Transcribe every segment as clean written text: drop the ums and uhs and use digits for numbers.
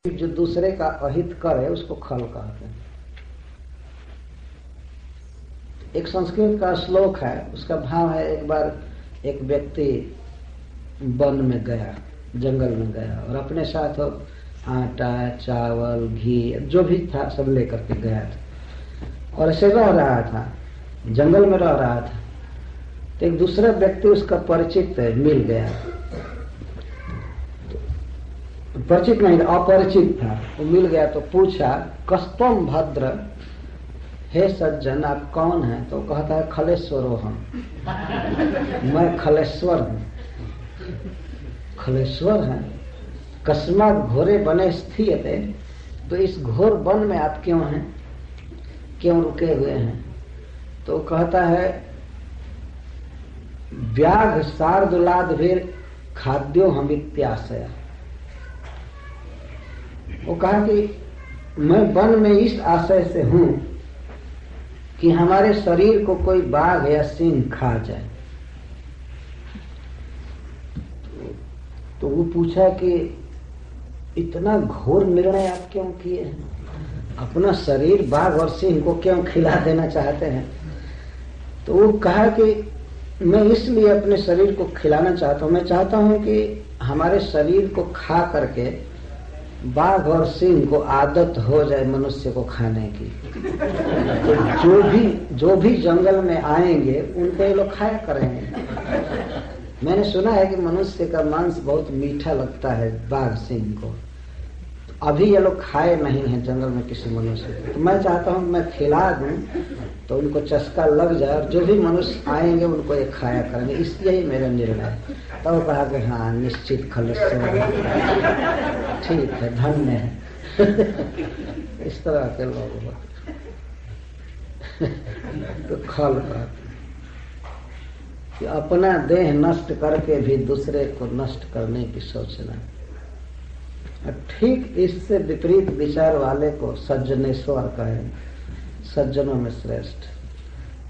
जो दूसरे का अहित करे उसको खल कहते हैं। एक संस्कृत का श्लोक है, उसका भाव है, एक बार एक व्यक्ति वन में गया, जंगल में गया और अपने साथ आटा, चावल, घी जो भी था सब लेकर के गया था और ऐसे रह रहा था, जंगल में रह रहा था। तो एक दूसरा व्यक्ति उसका परिचित मिल गया, परिचित नहीं अपरिचित था, वो मिल गया तो पूछा, कस्तम भद्र, हे सज्जन आप कौन हैं? तो कहता है खलेश्वरो हम, मैं खलेश्वर हूँ। खलेश्वर हैं? कस्मात घोरे बने स्थियते, तो इस घोर वन में आप क्यों हैं, क्यों रुके हुए हैं? तो कहता है व्याघ शार्दुलाद भीर खाद्यो हम इत्याशया। वो कहा कि मैं वन में इस आशय से हूं कि हमारे शरीर को कोई बाघ या सिंह खा जाए। तो वो पूछा कि इतना घोर निर्णय आप क्यों किए हैं? अपना शरीर बाघ और सिंह को क्यों खिला देना चाहते हैं? तो वो कहा कि मैं इसलिए अपने शरीर को खिलाना चाहता हूं, मैं चाहता हूं कि हमारे शरीर को खा करके बाघ और सिंह को आदत हो जाए मनुष्य को खाने की। तो जो भी जंगल में आएंगे उनको ये लोग खाया करेंगे। मैंने सुना है कि मनुष्य का मांस बहुत मीठा लगता है बाघ सिंह को, अभी ये लोग खाए नहीं है जंगल में किसी मनुष्य को। तो मैं चाहता हूँ मैं खिला दूं तो उनको चस्का लग जाए और जो भी मनुष्य आएंगे उनको ये खाया करेंगे, इसलिए मेरा निर्णय। तब तो कहा कि हाँ निश्चित खलेश्वर, ठीक है, धन्य है। इस तरह के लोग होते तो खल कि अपना देह नष्ट करके भी दूसरे को नष्ट करने की सोचना। ठीक इससे विपरीत विचार वाले को सज्जनेश्वर कहे, सज्जनों में श्रेष्ठ,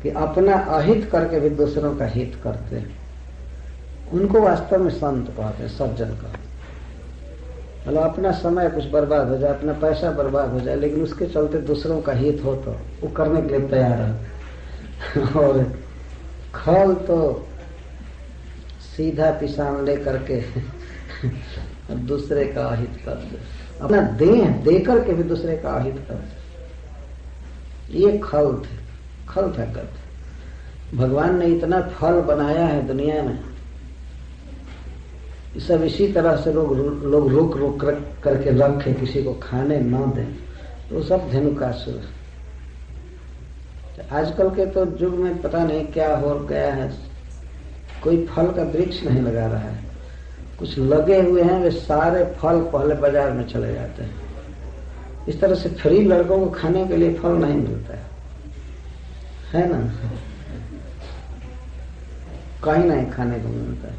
कि अपना अहित करके भी दूसरों का हित करते हैं, उनको वास्तव में संत कहते हैं, सज्जन कहते। मतलब अपना समय कुछ बर्बाद हो जाए, अपना पैसा बर्बाद हो जाए, लेकिन उसके चलते दूसरों का हित हो तो वो करने के लिए तैयार है। और खल तो सीधा पिसान ले करके दूसरे का अहित करते, अपना देह दे करके भी दूसरे का अहित करते। ये खल थे, खल था करते। भगवान ने इतना फल बनाया है दुनिया में, सब इसी तरह से लोग रोक रोक करके रखे, किसी को खाने न दें, तो सब धेनुकासुर। आजकल के तो युग में पता नहीं क्या हो गया है, कोई फल का वृक्ष नहीं लगा रहा है। कुछ लगे हुए हैं, वे सारे फल पहले बाजार में चले जाते हैं। इस तरह से फ्री लड़कों को खाने के लिए फल नहीं मिलता है ना? कहीं नहीं खाने को मिलता है।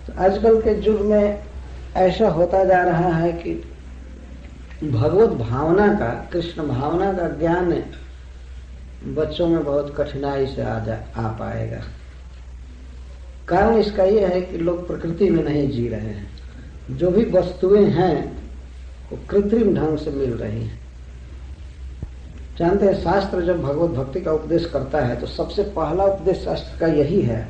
तो आजकल के युग में ऐसा होता जा रहा है कि भगवत भावना का, कृष्ण भावना का ज्ञान बच्चों में बहुत कठिनाई से आ पाएगा। कारण इसका यह है कि लोग प्रकृति में नहीं जी रहे हैं। जो भी वस्तुएं हैं वो कृत्रिम ढंग से मिल रही हैं। जानते हैं, शास्त्र जब भगवत भक्ति का उपदेश करता है तो सबसे पहला उपदेश शास्त्र का यही है,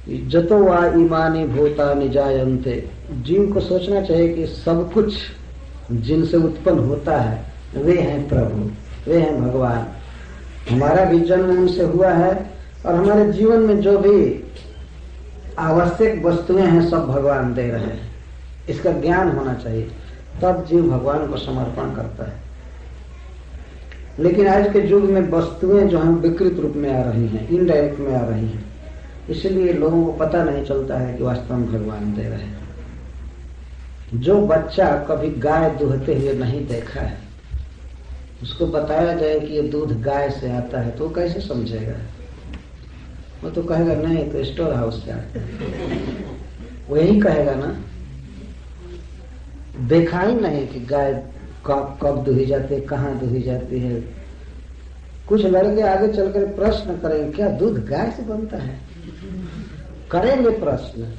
जतो वा इमानि भूतानि जायन्ते। जीव को सोचना चाहिए कि सब कुछ जिनसे उत्पन्न होता है वे हैं प्रभु, वे हैं भगवान। हमारा भी जन्म उनसे हुआ है और हमारे जीवन में जो भी आवश्यक वस्तुएं हैं सब भगवान दे रहे हैं। इसका ज्ञान होना चाहिए, तब जीव भगवान को समर्पण करता है। लेकिन आज के युग में वस्तुएं जो हैं विकृत रूप में आ रही हैं, इनडायरेक्ट में आ रही हैं, इसलिए लोगों को पता नहीं चलता है कि वास्तव में भगवान दे रहे हैं। जो बच्चा कभी गाय दूहते हुए नहीं देखा है, उसको बताया जाए कि ये दूध गाय से आता है तो वो कैसे समझेगा? वो तो कहेगा नहीं, तो स्टोर हाउस से आता है। वो यही कहेगा ना, देखा ही नहीं कि गाय कब दुही जाती है, कहाँ दुही जाती है। कुछ लड़के आगे चलकर प्रश्न करेंगे, क्या दूध गाय से बनता है? करेंगे प्रश्न,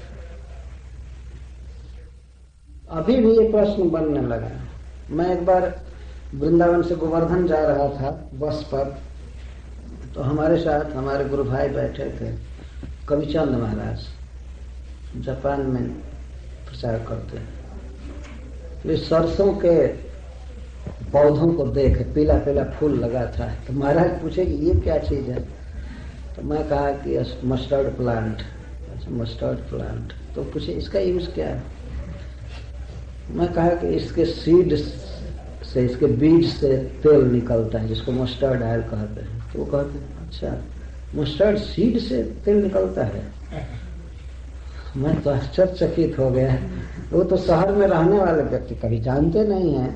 अभी भी ये प्रश्न बनने लगा। मैं एक बार वृंदावन से गोवर्धन जा रहा था बस पर, तो हमारे साथ हमारे गुरु भाई बैठे थे, कविचंद महाराज, जापान में प्रचार करते हैं। तो सरसों के पौधों को देख, पीला पीला फूल लगा था, तो महाराज पूछे कि ये क्या चीज है? तो मैं कहा कि मस्टर्ड प्लांट। अच्छा, मस्टर्ड प्लांट। तो पूछे इसका यूज क्या है? मैं कहा कि इसके सीड से, इसके बीज से तेल निकलता है जिसको मस्टर्ड ऑयल कहते हैं। तो वो कहते हैं अच्छा, मस्टर्ड सीड से तेल निकलता है? मैं तो आश्चर्यचकित हो गया। वो तो शहर में रहने वाले व्यक्ति कभी जानते नहीं हैं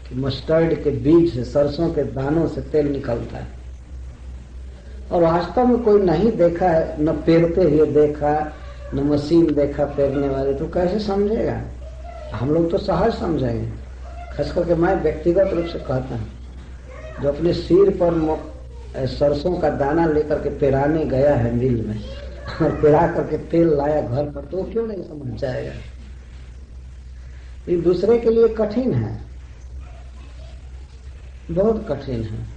कि मस्टर्ड के बीज से, सरसों के दानों से तेल निकलता है। और वास्तव में कोई नहीं देखा है, न पेरते हुए देखा, न मशीन देखा पेरने वाले, तो कैसे समझेगा? हम लोग तो सहज समझेंगे। खास करके मैं व्यक्तिगत रूप से कहता हूँ, जो अपने सिर पर सरसों का दाना लेकर के पेराने गया है मिल में और पेरा करके तेल लाया घर पर, तो क्यों नहीं समझ जाएगा? ये दूसरे के लिए कठिन है, बहुत कठिन है।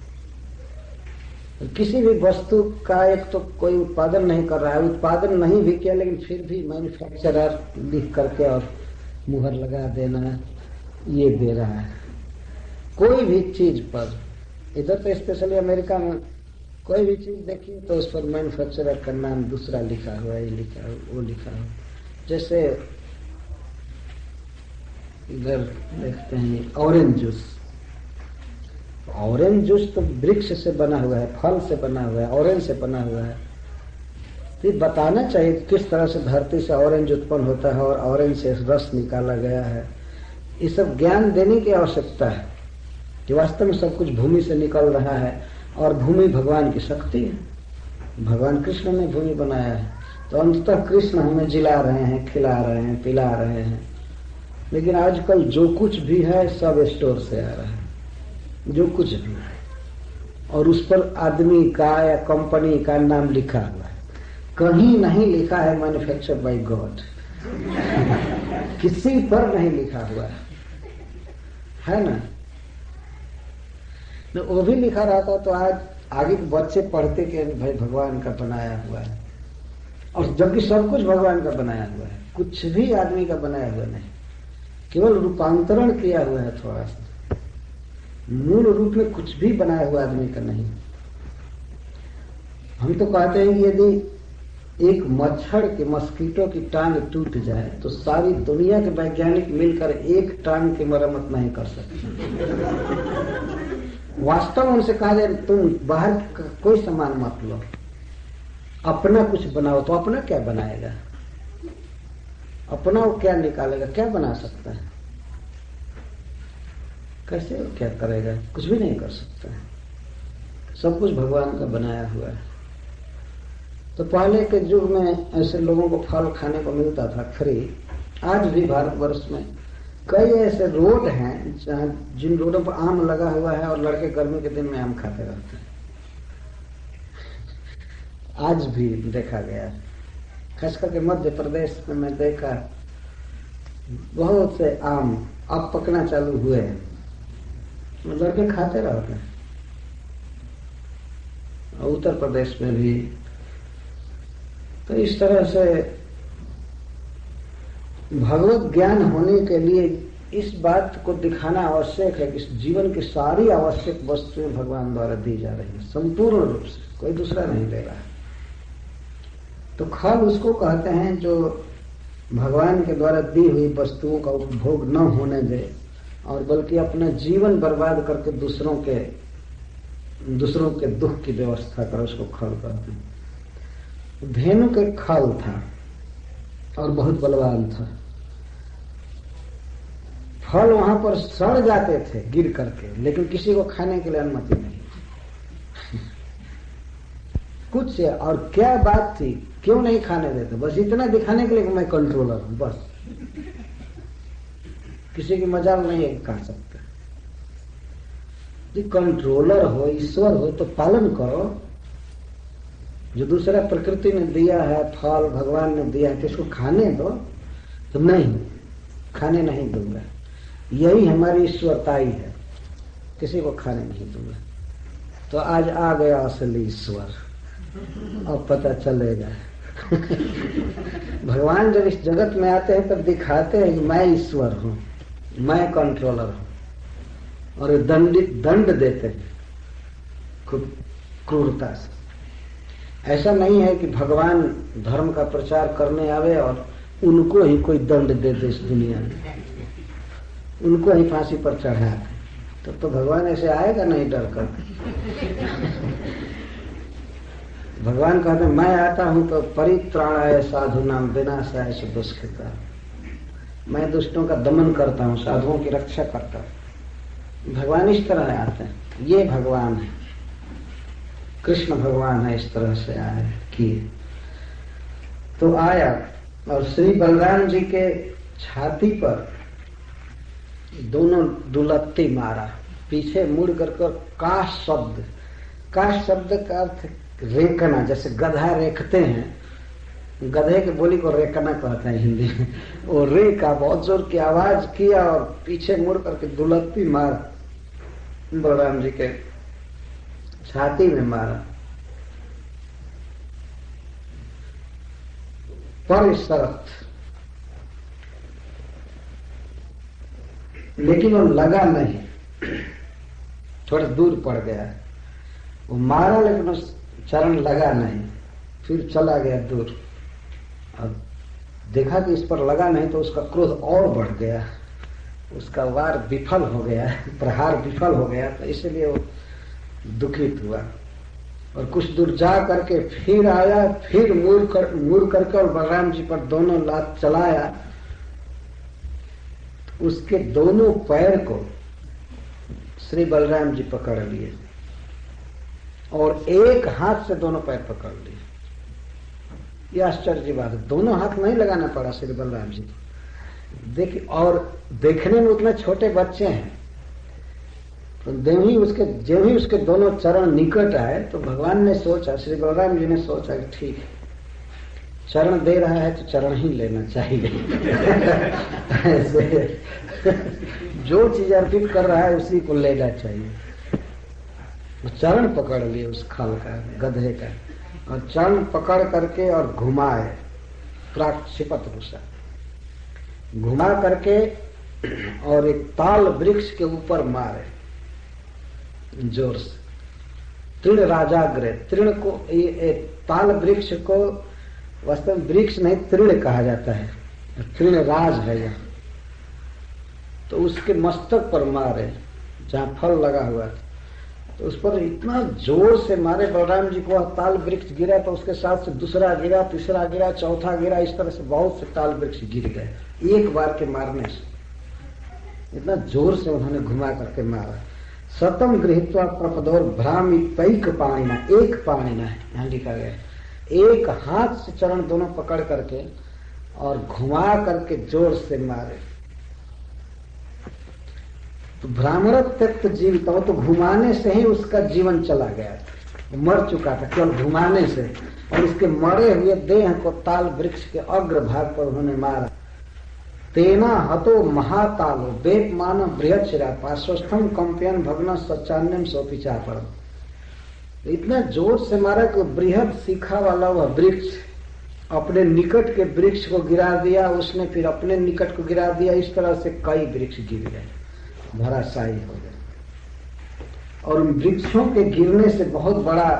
किसी भी वस्तु का एक तो कोई उत्पादन नहीं कर रहा है, उत्पादन नहीं भी किया लेकिन फिर भी मैन्युफैक्चरर लिख करके और मुहर लगा देना, ये दे रहा है। कोई भी चीज पर, इधर तो स्पेशली अमेरिका में कोई भी चीज देखिए तो उस पर मैन्युफैक्चरर का नाम दूसरा लिखा हुआ है, ये लिखा हुआ, वो लिखा हुआ। जैसे इधर देखते हैं ऑरेंज जूस, ऑरेंज जूस तो वृक्ष से बना हुआ है, फल से बना हुआ है, ऑरेंज से बना हुआ है। तो बताना चाहिए किस तरह से धरती से ऑरेंज उत्पन्न होता है और ऑरेंज से रस निकाला गया है। ये सब ज्ञान देने की आवश्यकता है कि वास्तव में सब कुछ भूमि से निकल रहा है और भूमि भगवान की शक्ति है। भगवान कृष्ण ने भूमि बनाया है, तो अंततः कृष्ण हमें जिला रहे हैं, खिला रहे हैं, पिला रहे हैं। लेकिन आजकल जो कुछ भी है सब स्टोर से आ रहा है, जो कुछ भी है, और उस पर आदमी का या कंपनी का नाम लिखा हुआ है। कहीं नहीं लिखा है मैन्युफैक्चर्ड बाय गॉड, किसी पर नहीं लिखा हुआ है ना? तो वो भी लिखा रहता तो आज आगे के बच्चे पढ़ते कि भाई भगवान का बनाया हुआ है, और जबकि सब कुछ भगवान का बनाया हुआ है, कुछ भी आदमी का बनाया हुआ नहीं, केवल रूपांतरण किया हुआ है थोड़ा सा। मूल रूप में कुछ भी बनाया हुआ आदमी का नहीं। हम तो कहते हैं कि यदि एक मच्छर के, मस्कीटो की टांग टूट जाए तो सारी दुनिया के वैज्ञानिक मिलकर एक टांग की मरम्मत नहीं कर सकते। वास्तव में उनसे कहा जाए तुम बाहर कोई सामान मत लो, अपना कुछ बनाओ, तो अपना क्या बनाएगा? अपना वो क्या निकालेगा? क्या बना सकता है? कैसे क्या करेगा? कुछ भी नहीं कर सकता है। सब कुछ भगवान का बनाया हुआ है। तो पहले के युग में ऐसे लोगों को फल खाने को मिलता था फ्री। आज भी भारतवर्ष में कई ऐसे रोड हैं जहाँ जिन रोडों पर आम लगा हुआ है और लड़के गर्मी के दिन में आम खाते रहते हैं। आज भी देखा गया, खास करके मध्य प्रदेश में मैं देखा बहुत से आम अब पकना चालू हुए हैं, लड़के खाते रहते हैं। उत्तर प्रदेश में भी। तो इस तरह से भगवत ज्ञान होने के लिए इस बात को दिखाना आवश्यक है कि जीवन की सारी आवश्यक वस्तुएं भगवान द्वारा दी जा रही है, संपूर्ण रूप से, कोई दूसरा नहीं दे रहा है। तो खल उसको कहते हैं जो भगवान के द्वारा दी हुई वस्तुओं का उपभोग न होने दे और बल्कि अपना जीवन बर्बाद करके दूसरों के दुख की व्यवस्था करे, उसको खल कहते हैं। धेनु के खल था और बहुत बलवान था। फल वहां पर सड़ जाते थे गिर करके, लेकिन किसी को खाने के लिए अनुमति नहीं। कुछ और क्या बात थी, क्यों नहीं खाने देते? बस इतना दिखाने के लिए कि मैं कंट्रोलर हूं, बस। किसी की मजाल नहीं है खा सकते। यदि कंट्रोलर हो, ईश्वर हो, तो पालन करो। जो दूसरा प्रकृति ने दिया है, फल भगवान ने दिया है, तो इसको खाने दो। तो नहीं, खाने नहीं दूंगा। यही हमारी ईश्वरताई है, किसी को खाने नहीं दूंगा। तो आज आ गया असली ईश्वर, अब पता चलेगा। भगवान जब इस जगत में आते हैं तब दिखाते हैं कि मैं ईश्वर हूं, मैं कंट्रोलर हूं, और दंड देते हैं खूब क्रूरता से। ऐसा नहीं है कि भगवान धर्म का प्रचार करने आवे और उनको ही कोई दंड दे दे इस दुनिया में, उनको ही फांसी पर चढ़ा दे, तो भगवान ऐसे आएगा नहीं डर कर। भगवान कहते मैं आता हूं तो परित्राणाय साधुनां विनाशाय च दुष्कृताः, मैं दुष्टों का दमन करता हूं, साधुओं की रक्षा करता हूं। भगवान इस तरह आते हैं, ये भगवान है, कृष्ण भगवान है, इस तरह से आए किए। तो आया और श्री बलराम जी के छाती पर दोनों दुलत्ती मारा, पीछे मुड़ कर काश शब्द, काश शब्द का अर्थ रेकना, जैसे गधा रेखते हैं, गधे के बोली को रेकना कहते हैं हिंदी में। वो रेका, बहुत जोर की आवाज किया और पीछे मुड़ करके दुलत्ती मार बलराम जी के छाती में मारा। परिसरत, लेकिन वो लगा नहीं, थोड़ा दूर पड़ गया। वो मारा लेकिन उस चरण लगा नहीं, फिर चला गया दूर। अब देखा कि इस पर लगा नहीं तो उसका क्रोध और बढ़ गया, उसका वार विफल हो गया, प्रहार विफल हो गया, तो इसलिए वो दुखित हुआ। और कुछ दूर जा करके फिर आया, फिर मुड़ करके और बलराम जी पर दोनों लात चलाया। उसके दोनों पैर को श्री बलराम जी पकड़ लिए और एक हाथ से दोनों पैर पकड़ लिए। यह आश्चर्य की बात है, दोनों हाथ नहीं लगाना पड़ा श्री बलराम जी को। देखिए, और देखने में उतने छोटे बच्चे हैं, तो जब ही उसके दोनों चरण निकट आए तो भगवान ने सोचा, श्री बलराम जी ने सोचा कि ठीक है, चरण दे रहा है तो चरण ही लेना चाहिए। ऐसे जो चीज अर्पित कर रहा है उसी को लेना चाहिए। चरण पकड़ लिए उस खल का, गधे का, और चरण पकड़ करके और घुमाए, प्राक्षिपत रूसा घुमा करके और एक ताल वृक्ष के ऊपर मारे जोर से। तृण राजाग्र, तृण को, ताल वृक्ष को वास्तव में वृक्ष नहीं तृण कहा जाता है, तृण राज है यहाँ। तो उसके मस्तक पर मारे जहाँ फल लगा हुआ था, तो उस पर इतना जोर से मारे बलराम जी को, ताल वृक्ष गिरा तो उसके साथ से दूसरा गिरा, तीसरा गिरा, चौथा गिरा, इस तरह से बहुत से ताल वृक्ष गिर गए एक बार के मारने से। इतना जोर से उन्होंने घुमा करके मारा। सतम गृहीत्वा प्रपदोर भ्रामी तैक पाणिना, एक पाणिना है यहाँ लिखा गया, एक हाथ से चरण दोनों पकड़ करके और घुमा करके जोर से मारे। तो ब्राह्मण त्यक्त जीवित हो, तो घुमाने से ही उसका जीवन चला गया था, मर चुका था केवल घुमाने से। और इसके मरे हुए देह को ताल वृक्ष के अग्र भाग पर उन्होंने मारा। तेना हतो महातालो वेप मान बृहच्छिरा पार्श्वस्थम कंपियन भग्न सच्चान्यम सोपिचा पर। इतना जोर से मारा कि बृहद शिखा वाला वह वृक्ष अपने निकट के वृक्ष को गिरा दिया, उसने फिर अपने निकट को गिरा दिया। इस तरह से कई वृक्ष गिर गए, धराशायी हो गए। और उन वृक्षों के गिरने से बहुत बड़ा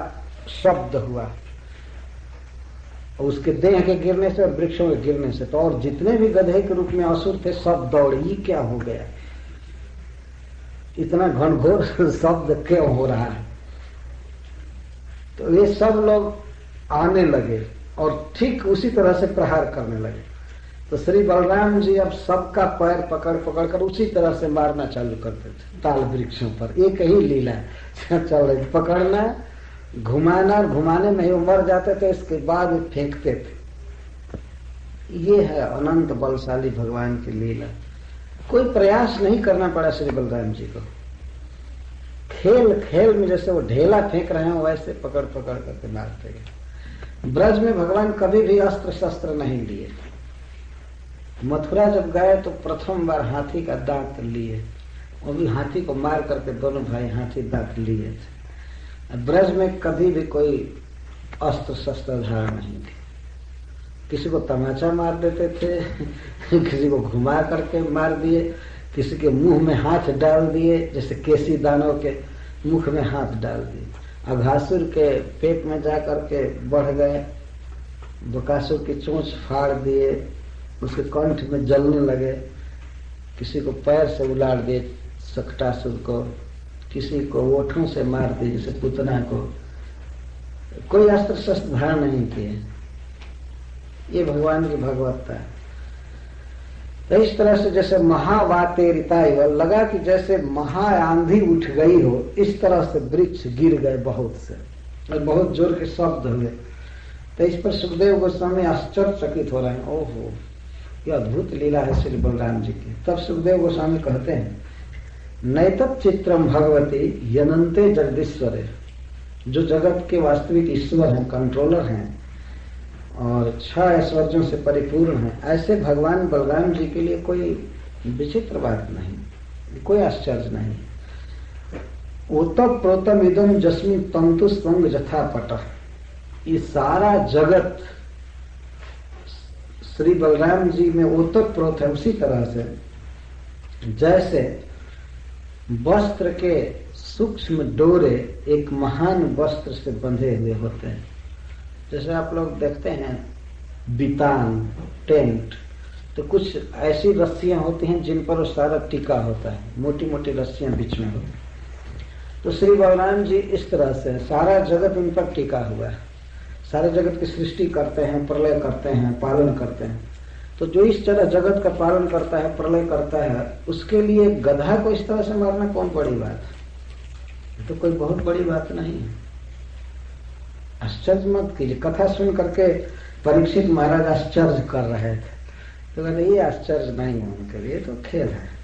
शब्द हुआ, उसके देह के गिरने से और वृक्षों के गिरने से। तो और जितने भी गधे के रूप में असुर थे सब दौड़े, ये क्या हो गया, इतना घनघोर शब्द क्यों हो रहा है। तो ये सब लोग आने लगे और ठीक उसी तरह से प्रहार करने लगे। तो श्री बलराम जी अब सबका पैर पकड़ पकड़ कर उसी तरह से मारना चालू करते थे ताल वृक्षों पर। एक ही लीला चल रही, पकड़ना, घुमाना, और घुमाने में ही वो मर जाते थे, इसके बाद फेंकते थे। ये है अनंत बलशाली भगवान की लीला। कोई प्रयास नहीं करना पड़ा श्री बलराम जी को। खेल खेल में जैसे वो ढेला फेंक रहे हो वैसे पकड़ पकड़ करके मारते गए। ब्रज में भगवान कभी भी अस्त्र शस्त्र नहीं लिए, मथुरा जब गए तो प्रथम बार हाथी का दांत लिए, वो भी हाथी को मार करके दोनों भाई हाथी दांत लिए थे। ब्रज में कभी भी कोई अस्त्र शस्त्र धारण नहीं थे। किसी को तमाचा मार देते थे, किसी को घुमा करके मार दिए, किसी के मुंह में हाथ डाल दिए, जैसे केसी दानव के मुख में हाथ डाल दिए। अघासुर के पेट में जाकर के बढ़ गए, बकासुर की चोंच फाड़ दिए, उसके कंठ में जलने लगे, किसी को पैर से उलाड़ दिए सकटासुर को, किसी को ओठों से मार दिए जैसे पुतना को। कोई अस्त्र शस्त्र धारण नहीं किए। ये भगवान की भगवत्ता है। तो इस तरह से जैसे महावातेरिता लगा कि जैसे महाआंधी उठ गई हो, इस तरह से वृक्ष गिर गए बहुत से, और बहुत जोर के शब्द हुए। तो इस पर सुखदेव गोस्वामी आश्चर्यचकित हो रहे हैं। ओहो, यह अद्भुत लीला है श्री बलराम जी की। तब सुखदेव गोस्वामी कहते हैं, नैतत् चित्रम भगवती यनन्ते जगदीश्वरे, जो जगत के वास्तविक ईश्वर हैं, कंट्रोलर हैं और 6 ऐश्वर्यों से परिपूर्ण हैं, ऐसे भगवान बलराम जी के लिए कोई विचित्र बात नहीं, कोई आश्चर्य नहीं। ओतप प्रोतम इदम जस्मी तंतु स्वंग जथा पट, ये सारा जगत श्री बलराम जी में ओतप प्रोत है, उसी तरह से जैसे वस्त्र के सूक्ष्म डोरे एक महान वस्त्र से बंधे हुए होते हैं। जैसे आप लोग देखते हैं बितान, टेंट, तो कुछ ऐसी रस्सियां होती हैं जिन पर वो सारा टिका होता है, मोटी मोटी रस्सियां बीच में होती हैं। तो श्री बलराम जी इस तरह से सारा जगत उन पर टिका हुआ है। सारे जगत की सृष्टि करते हैं, प्रलय करते हैं, पालन करते हैं। तो जो इस तरह जगत का पालन करता है, प्रलय करता है, उसके लिए गधा को इस तरह से मारना कौन बड़ी बात है? तो कोई बहुत बड़ी बात नहीं है। आश्चर्य मत कीजिए। कथा सुन करके परीक्षित महाराज आश्चर्य कर रहे थे, तो कहते ये आश्चर्य नहीं है उनके लिए, तो खेल है।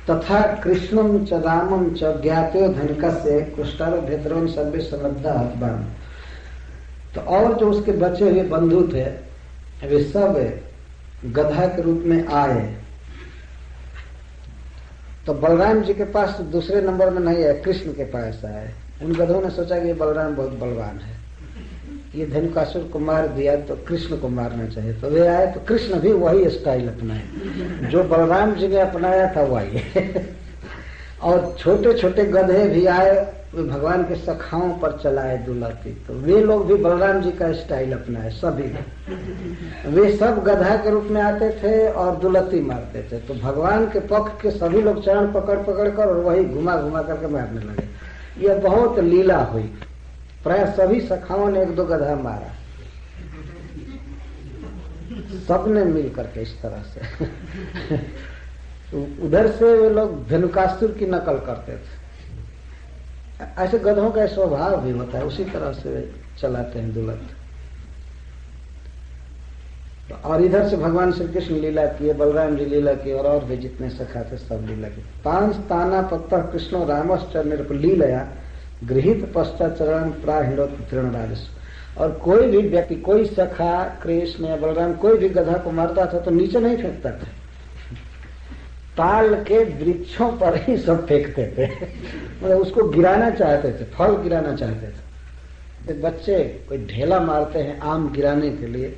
तथा कृष्णम च रामम च ज्ञातो धनिकस्य कुष्ठारो भेद्रवन सर्वे सनद्धा हतबान। तो और जो उसके बचे हुए बंधु थे वे सब गधा के रूप में आए। तो बलराम जी के पास दूसरे नंबर में नहीं है, कृष्ण के पास आए। उन गधों ने सोचा कि ये बलराम बहुत बलवान है, ये धनुकासुर को मार दिया तो कृष्ण को मारना चाहिए। तो वे आए तो कृष्ण भी वही स्टाइल अपनाए जो बलराम जी ने अपनाया था वही। और छोटे छोटे गधे भी आए, वे भगवान के सखाओं पर चलाए दुलाती। तो वे लोग भी बलराम जी का स्टाइल अपनाए। सभी वे सब गधा के रूप में आते थे और दुलती मारते थे। तो भगवान के पक्ष के सभी लोग चरण पकड़ पकड़ कर और वही घुमा घुमा करके मारने लगे। यह बहुत लीला हुई। प्राय सभी सखाओं ने 1-2 गधा मारा, सबने मिल करके इस तरह से। उधर से वे लोग धनुकासुर की नकल करते थे। ऐसे गधों का स्वभाव भी होता है, उसी तरह से चलाते हैं दुलत। और इधर से भगवान श्री कृष्ण लीला किए, बलराम जी लीला किए, और भी जितने सखा थे सब लीला किए। तांस ताना पत्ता कृष्ण रामश्च लीलया गृहित पश्चात चरण प्राहिणोत तृणराजस। और कोई भी व्यक्ति, कोई सखा कृष्ण या बलराम कोई भी गधा को मारता था तो नीचे नहीं फेंकता था, ताल के वृक्षों पर ही सब फेंकते थे। मतलब उसको गिराना चाहते थे, फल गिराना चाहते थे। बच्चे कोई ढेला मारते हैं आम गिराने के लिए,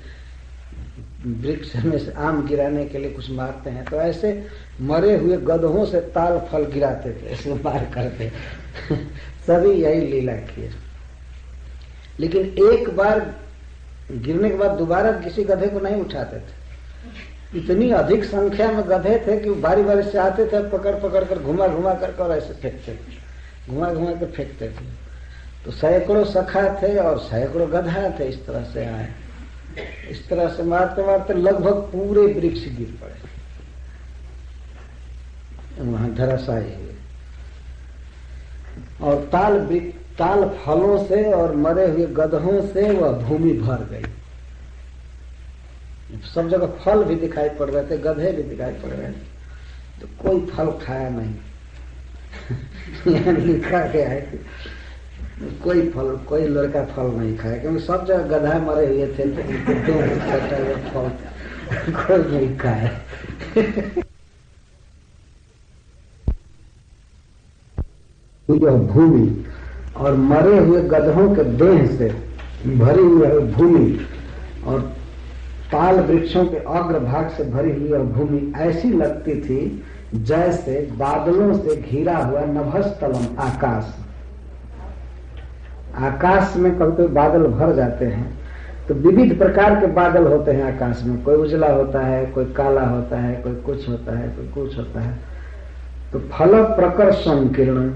वृक्ष में से आम गिराने के लिए कुछ मारते हैं, तो ऐसे मरे हुए गधों से ताल फल गिराते थे, ऐसे मार करते। सभी यही लीला किए। लेकिन एक बार गिरने के बाद दोबारा किसी गधे को नहीं उठाते थे। इतनी अधिक संख्या में गधे थे कि बारी बारी से आते थे, पकड़ पकड़ कर घुमा घुमा कर ऐसे फेंकते थे, घुमा घुमा कर फेंकते थे। तो सैकड़ों सखा थे और सैकड़ों गधा थे, इस तरह से आए। इस तरह से मारते मारते लगभग पूरे वृक्ष गिर पड़े, वहां धराशायी हुए। और ताल फलों से और मरे हुए गधों से वह भूमि भर गई। सब जगह फल भी दिखाई पड़ रहे थे, गधे भी दिखाई पड़ रहे थे, तो कोई फल खाया नहीं। यहाँ लिखा गया है कि कोई फल, कोई लड़का फल नहीं खाया, क्योंकि सब जगह गधा मरे हुए थे तो दो कटा हुआ फल कोई नहीं खाया। यह भूमि और मरे हुए गधों के देह से भरी हुई है भूमि और ताल वृक्षों के अग्रभाग से भरी हुई और भूमि ऐसी लगती थी जैसे बादलों से घिरा हुआ नभस्तलम आकाश। आकाश में कभी कभी बादल भर जाते हैं तो विविध प्रकार के बादल होते हैं आकाश में, कोई उजला होता है, कोई काला होता है, कोई कुछ होता है, कोई कुछ होता है। तो फल प्रकर्षण किरण,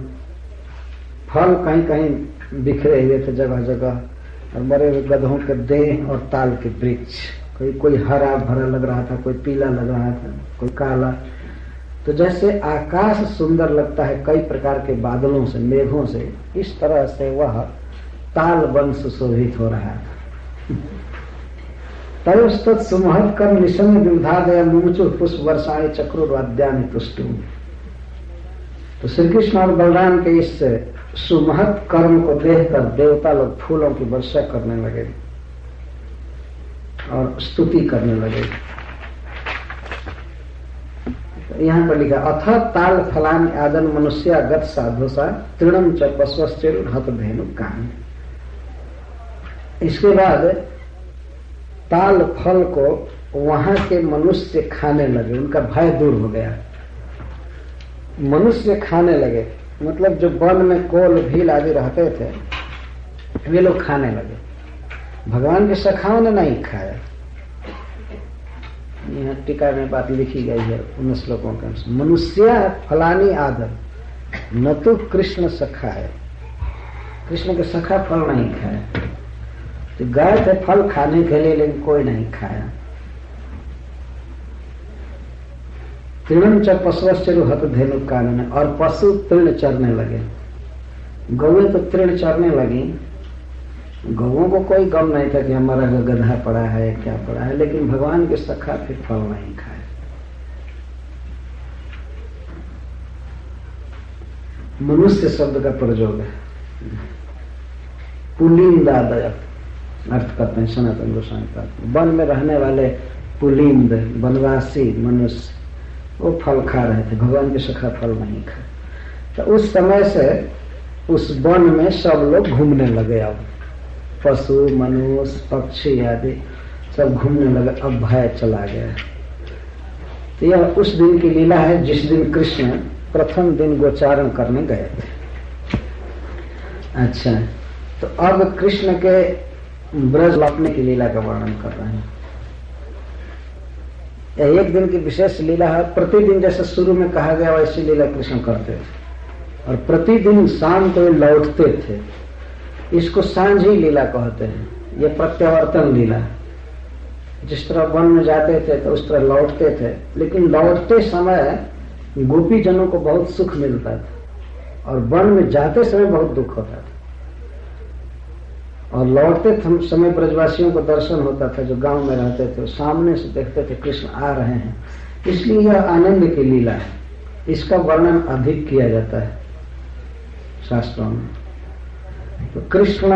फल कहीं कहीं बिखरे हुए थे जगह जगह, और मरे हुए गधों के देह और ताल के वृक्ष, कोई हरा भरा लग रहा था, कोई पीला लग रहा था, कोई काला। तो जैसे आकाश सुंदर लगता है कई प्रकार के बादलों से, मेघों से, इस तरह से वह ताल वन सुशोभित हो रहा था। तयोस्तत् सुमहत कर्म निशम्य विविधादय मुमुचु पुष्प वर्षाए चक्रुर्वाद्यानि तुष्टु। तो श्री कृष्ण और बलराम के इस सुमहत कर्म को देखकर देवता लोग फूलों की वर्षा करने लगे और स्तुति करने लगे। यहाँ पर लिखा अथ ताल फलानि आदन मनुष्य गत साधुसा तृणम च पश्वश्चिर हत धेनु कान। इसके बाद ताल फल को वहां के मनुष्य खाने लगे, उनका भय दूर हो गया। मनुष्य खाने लगे, मतलब जो वन में कोल भील आदि रहते थे वे लोग खाने लगे। भगवान के सखाओं ने नहीं खाया। यहाँ टीका में बात लिखी गई है 19 श्लोकों के अनुसार। मनुष्य फलानी आदर न तो कृष्ण सखा है, कृष्ण के सखा फल नहीं खाया। तो गए थे फल खाने के लिए लेकिन कोई नहीं खाया। तृण च पशुश्चरु हत धेनु कानन, और पशु तृण चरने लगे। गौएं तो तृण चरने लगी। गौओं को कोई गम नहीं था कि हमारा गधा पड़ा है क्या पड़ा है, लेकिन भगवान के सखा फिर फल नहीं खाए। मनुष्य शब्द का प्रयोग है। पुलिंदादय अर्थ करते हैं सनातन गोस्वामी का। वन में रहने वाले पुलिंद वनवासी मनुष्य वो फल खा रहे थे, भगवान के सखा फल नहीं खाए। तो उस समय से उस वन में सब लोग घूमने लगे। अब पशु मनुष्य पक्षी आदि सब घूमने लगे। अब भय चला गया। तो यह उस दिन की लीला है जिस दिन कृष्ण प्रथम दिन गोचारण करने गए थे। अच्छा, तो अब कृष्ण के ब्रज लौटने की लीला का वर्णन कर रहे हैं। यह एक दिन की विशेष लीला है। प्रतिदिन जैसे शुरू में कहा गया वैसी लीला कृष्ण करते थे और प्रतिदिन शाम को लौटते थे। इसको सांझी लीला कहते हैं। ये प्रत्यावर्तन लीला। जिस तरह वन में जाते थे तो उस तरह लौटते थे, लेकिन लौटते समय गोपी जनों को बहुत सुख मिलता था और वन में जाते समय बहुत दुख होता था। और लौटते समय ब्रजवासियों को दर्शन होता था जो गांव में रहते थे, सामने से देखते थे कृष्ण आ रहे हैं। इसलिए यह आनंद की लीला है। इसका वर्णन अधिक किया जाता है शास्त्रों में। तो कृष्ण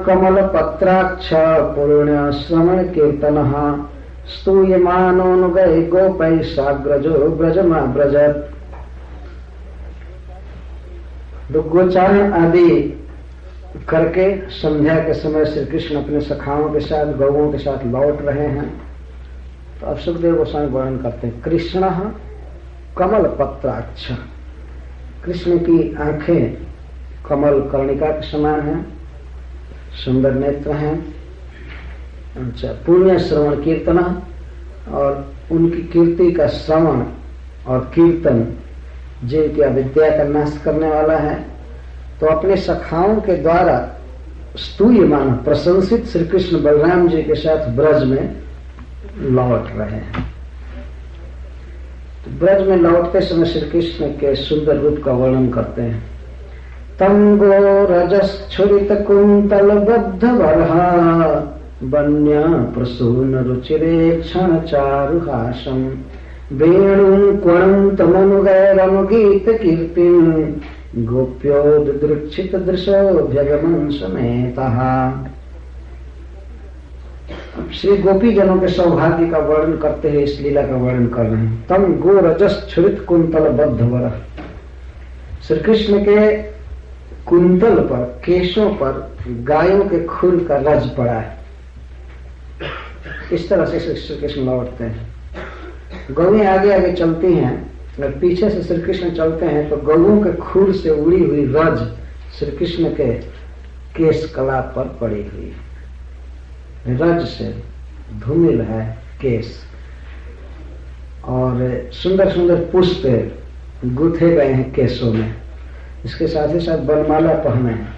कमल पत्राक्ष पुण्य श्रवण कीर्तन स्तूयमानोनुगै गोपै साग्रजो ब्रजमा ब्रजत। गोचारण आदि करके संध्या के समय श्री कृष्ण अपने सखाओं के साथ गौओं के साथ लौट रहे हैं। तो अब सुखदेव गोस्वामी वर्णन करते हैं। कृष्ण कमल पत्राक्ष, कृष्ण की आंखें कमल कर्णिका के समान हैं, सुंदर नेत्र हैं। अच्छा, पुण्य श्रवण कीर्तन, और उनकी कीर्ति का श्रवण और कीर्तन जिनकी अविद्या का नाश करने वाला है। तो अपने सखाओं के द्वारा स्तूयमान प्रशंसित श्री कृष्ण बलराम जी के साथ ब्रज में लौट रहे हैं। तो ब्रज में लौटते समय श्री कृष्ण के सुंदर रूप का वर्णन करते हैं। तंगो रजस्छुरित कुंतल बद्ध बरहा वन्य प्रसून रुचिरे क्षण चारुहासम वेणुं क्वणं तमनुगैरनुगीत कीर्तिं गोप्योदृक्षित दृशो व्यगमन समेतः। श्री गोपी जनों के सौभाग्य का वर्णन करते हुए इस लीला का वर्णन कर रहे हैं। तम गो रजस छुरित कुंतल बद्ध वर। श्री कृष्ण के कुंतल पर, केशों पर गायों के खून का रज पड़ा है। इस तरह से श्री कृष्ण लौटते हैं। गौएं आगे आगे चलती हैं और पीछे से श्री कृष्ण चलते हैं तो गौओं के खूर से उड़ी हुई रज श्री कृष्ण के केश कलाप पर पड़ी हुई है। रज से धूमिल है केश और सुंदर सुंदर पुष्प गुथे गए हैं केशों में। इसके साथ ही साथ बनमाला पहने हैं